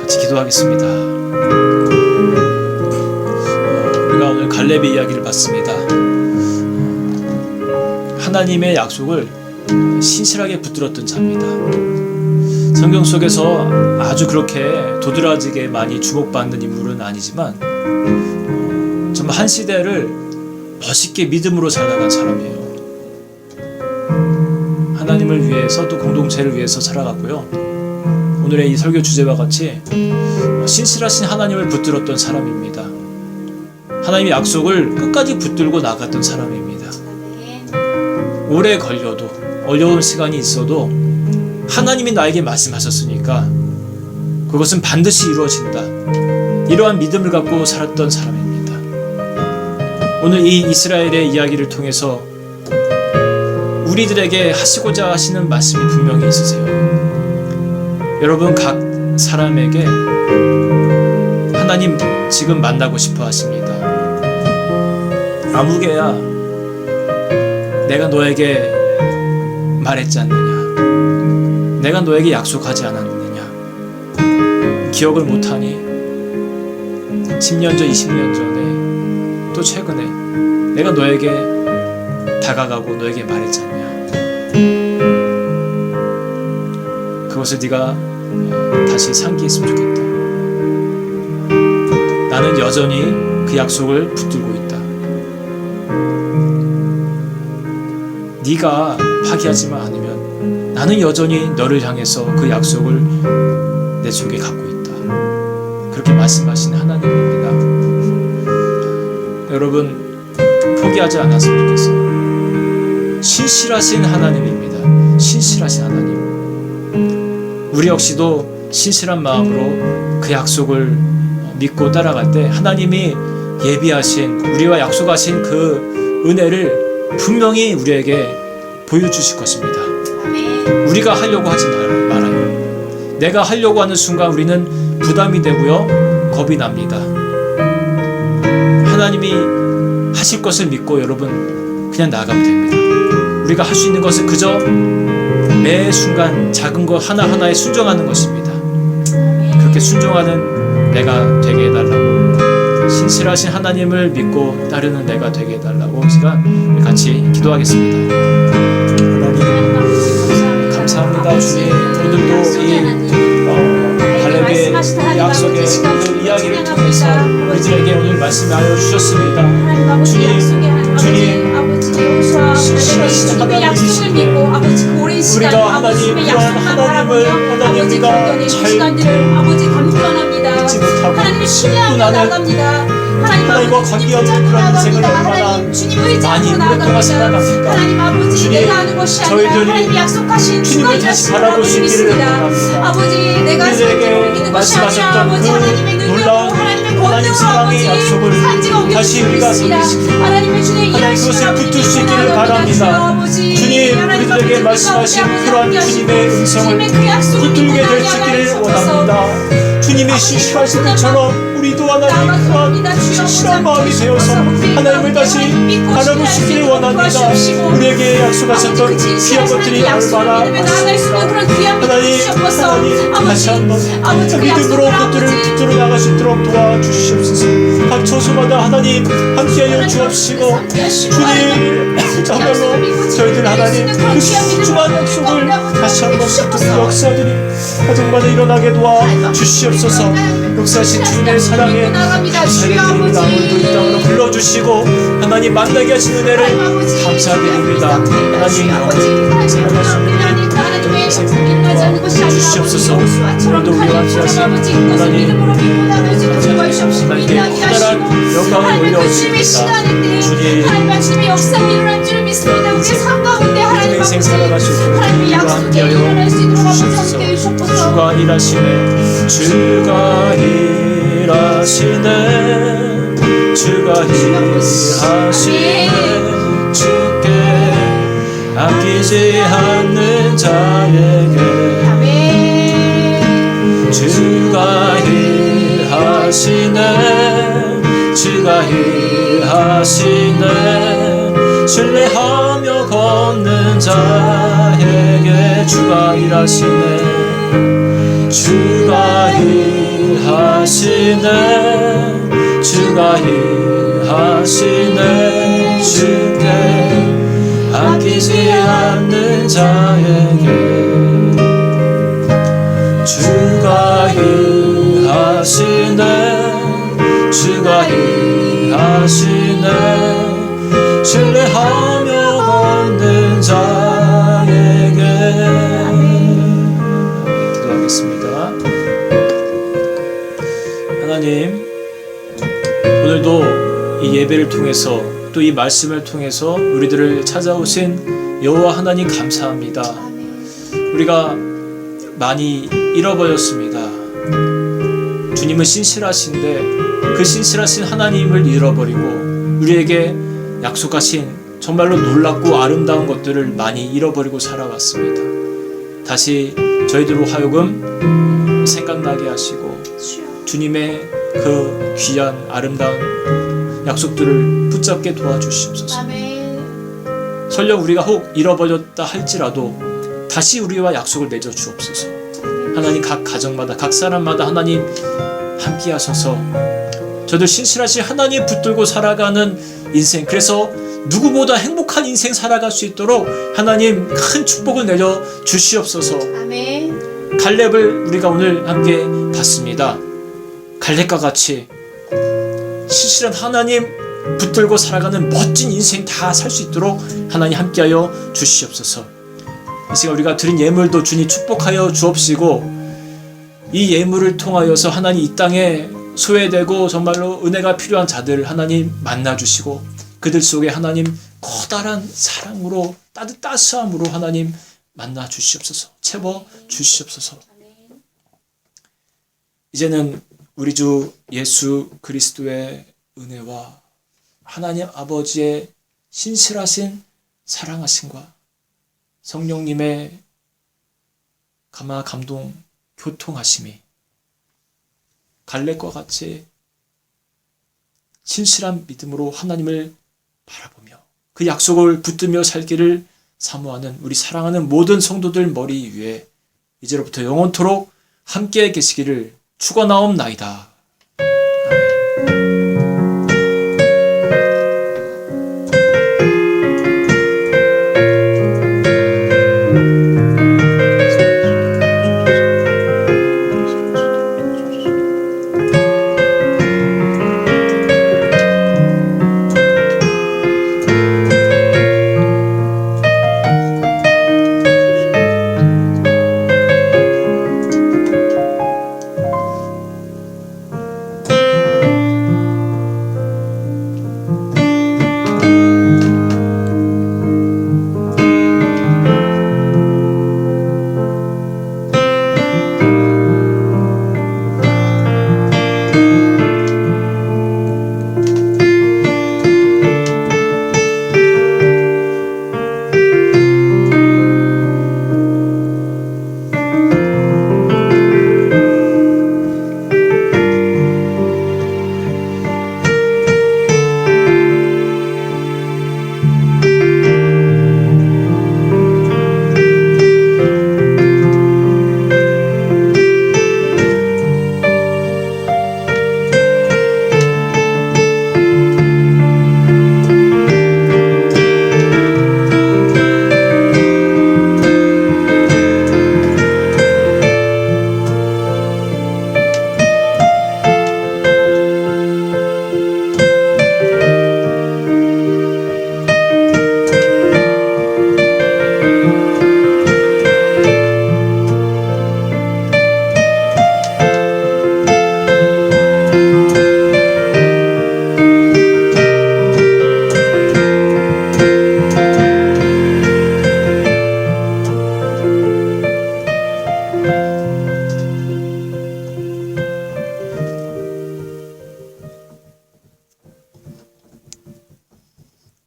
같이 기도하겠습니다. 우리가 오늘 갈렙의 이야기를 봤습니다. 하나님의 약속을 신실하게 붙들었던 자입니다. 성경 속에서 아주 그렇게 도드라지게 많이 주목받는 인물은 아니지만 정말 한 시대를 멋있게 믿음으로 살아간 사람이에요. 하나님을 위해서 또 공동체를 위해서 살아갔고요. 오늘의 이 설교 주제와 같이 신실하신 하나님을 붙들었던 사람입니다. 하나님의 약속을 끝까지 붙들고 나갔던 사람입니다. 오래 걸려도 어려운 시간이 있어도 하나님이 나에게 말씀하셨으니까 그것은 반드시 이루어진다. 이러한 믿음을 갖고 살았던 사람입니다. 오늘 이 이스라엘의 이야기를 통해서 우리들에게 하시고자 하시는 말씀이 분명히 있으세요. 여러분 각 사람에게 하나님 지금 만나고 싶어 하십니다. 아무개야, 내가 너에게 말했지 않느냐? 내가 너에게 약속하지 않았느냐? 기억을 못하니? 10년 전, 20년 전에, 또 최근에 내가 너에게 다가가고 너에게 말했지 않냐? 그것을 네가 다시 상기했으면 좋겠다. 나는 여전히 그 약속을 붙들고 있다. 네가 파기하지만 않으면 나는 여전히 너를 향해서 그 약속을 내 속에 갖고 있다. 그렇게 말씀하신 하나님입니다. 여러분 포기하지 않았으면 좋겠어요. 신실하신 하나님입니다. 신실하신 하나님. 우리 역시도 신실한 마음으로 그 약속을 믿고 따라갈 때 하나님이 예비하신, 우리와 약속하신 그 은혜를 분명히 우리에게 보여주실 것입니다. 우리가 하려고 하지 말아요. 내가 하려고 하는 순간 우리는 부담이 되고요, 겁이 납니다. 하나님이 하실 것을 믿고 여러분 그냥 나아가면 됩니다. 우리가 할 수 있는 것은 그저 매 순간 작은 것 하나하나에 순종하는 것입니다. 그렇게 순종하는 내가 되게 해달라고, 신실하신 하나님을 믿고 따르는 내가 되게 해달라고 시간 같이 기도하겠습니다. 하나님 감사합니다. 주님, 오늘도 이 갈렙의 약속의 그 이야기를 통해서 우리들에게 오늘 말씀을 알려주셨습니다. 주님 신실하신 하나님이시기에 우리가 하나님 그러한 하나님을 하나님과 잘 믿지 못하고 눈 안에 하나님과 관계없는 그런 인생을 얼마나 많이 오랫동안 살아갑니까? 주님, 저희들이 주님을 다시 바라볼 수 있기를 원합니다. 우리들에게 말씀하셨던 그 놀라운 하나님 사랑의 약속을 다시 우리가 섬기시고 하나님 그것을 붙들 수 있기를 바랍니다. 주님, 우리들에게 말씀하신 그러한 주님의 음성을 붙들게 될 수 있기를 원합니다. 주님의 신실하신 것처럼 우리도 하나님 그러한 신실한 마음이 되어서 하나님을 다시 바라볼 수 있기를 원합니다. 우리에게 약속하셨던 귀한 것들이 얼마나 많습니까? 하나님 다시 한번 믿음으로 그것들을 붙들어 나갈 수 있도록 도와주시옵소서. 각 처소마다 하나님 함께하여 주옵시고, 주님 정말로 저희들 하나님 그 소중한 약속을 다시 한번 붙들고 역사들이 가정마다 일어나게 도와주시옵소서. 역사하신 주님의 사랑에 감사드립니다. 오늘도 이 땅으로 불러주시고 하나님 만나게 하신 은혜를 감사드립니다. 하나님 오늘 살아갈 수 있는 인생을 도와주시옵소서. 오늘도 우리와 함께하신 하나님 하나님께 커다란 영광을 올려드립니다. 주님 우리의 인생 살아갈 수 있도록 우리와 함께하여 주시옵소서. 주가 일하시네, 주가 일하시네, 주가 일하시네. 주께 아끼지 않는 자에게 주가 일하시네, 주가 일하시네. 신뢰하며 걷는 자에게 주가 일하시네, 주가 일하시네, 주가 일하시네. 주께 아끼지 않는 자에게 주가 일하시네, 주가 일하시네. 신뢰하며 걷는 자에게. 기도하겠습니다. 하나님, 오늘도 이 예배를 통해서 또 이 말씀을 통해서 우리들을 찾아오신 여호와 하나님 감사합니다. 우리가 많이 잃어버렸습니다. 주님은 신실하신데 그 신실하신 하나님을 잃어버리고 우리에게 약속하신 정말로 놀랍고 아름다운 것들을 많이 잃어버리고 살아왔습니다. 다시 저희들로 하여금 생각나게 하시고 주님의 그 귀한 아름다운 약속들을 붙잡게 도와주시옵소서. 아멘. 설령 우리가 혹 잃어버렸다 할지라도 다시 우리와 약속을 맺어 주옵소서. 하나님 각 가정마다 각 사람마다 하나님 함께 하셔서 저도 신실하신 하나님 붙들고 살아가는 인생, 그래서 누구보다 행복한 인생 살아갈 수 있도록 하나님 큰 축복을 내려 주시옵소서. 아멘. 갈렙을 우리가 오늘 함께 봤습니다. 갈렙과 같이 신실한 하나님 붙들고 살아가는 멋진 인생 다 살 수 있도록 하나님 함께하여 주시옵소서. 이 시간 우리가 드린 예물도 주님 축복하여 주옵시고 이 예물을 통하여서 하나님 이 땅에 소외되고 정말로 은혜가 필요한 자들 하나님 만나주시고 그들 속에 하나님 커다란 사랑으로 따스함으로 하나님 만나 주시옵소서. 채워 주시옵소서. 이제는 우리 주 예수 그리스도의 은혜와 하나님 아버지의 신실하신 사랑하심과 성령님의 감동 교통하심이 갈렙과 같이 신실한 믿음으로 하나님을 바라보며 그 약속을 붙들며 살기를 사모하는 우리 사랑하는 모든 성도들 머리 위에 이제로부터 영원토록 함께 계시기를 축원하옵나이다.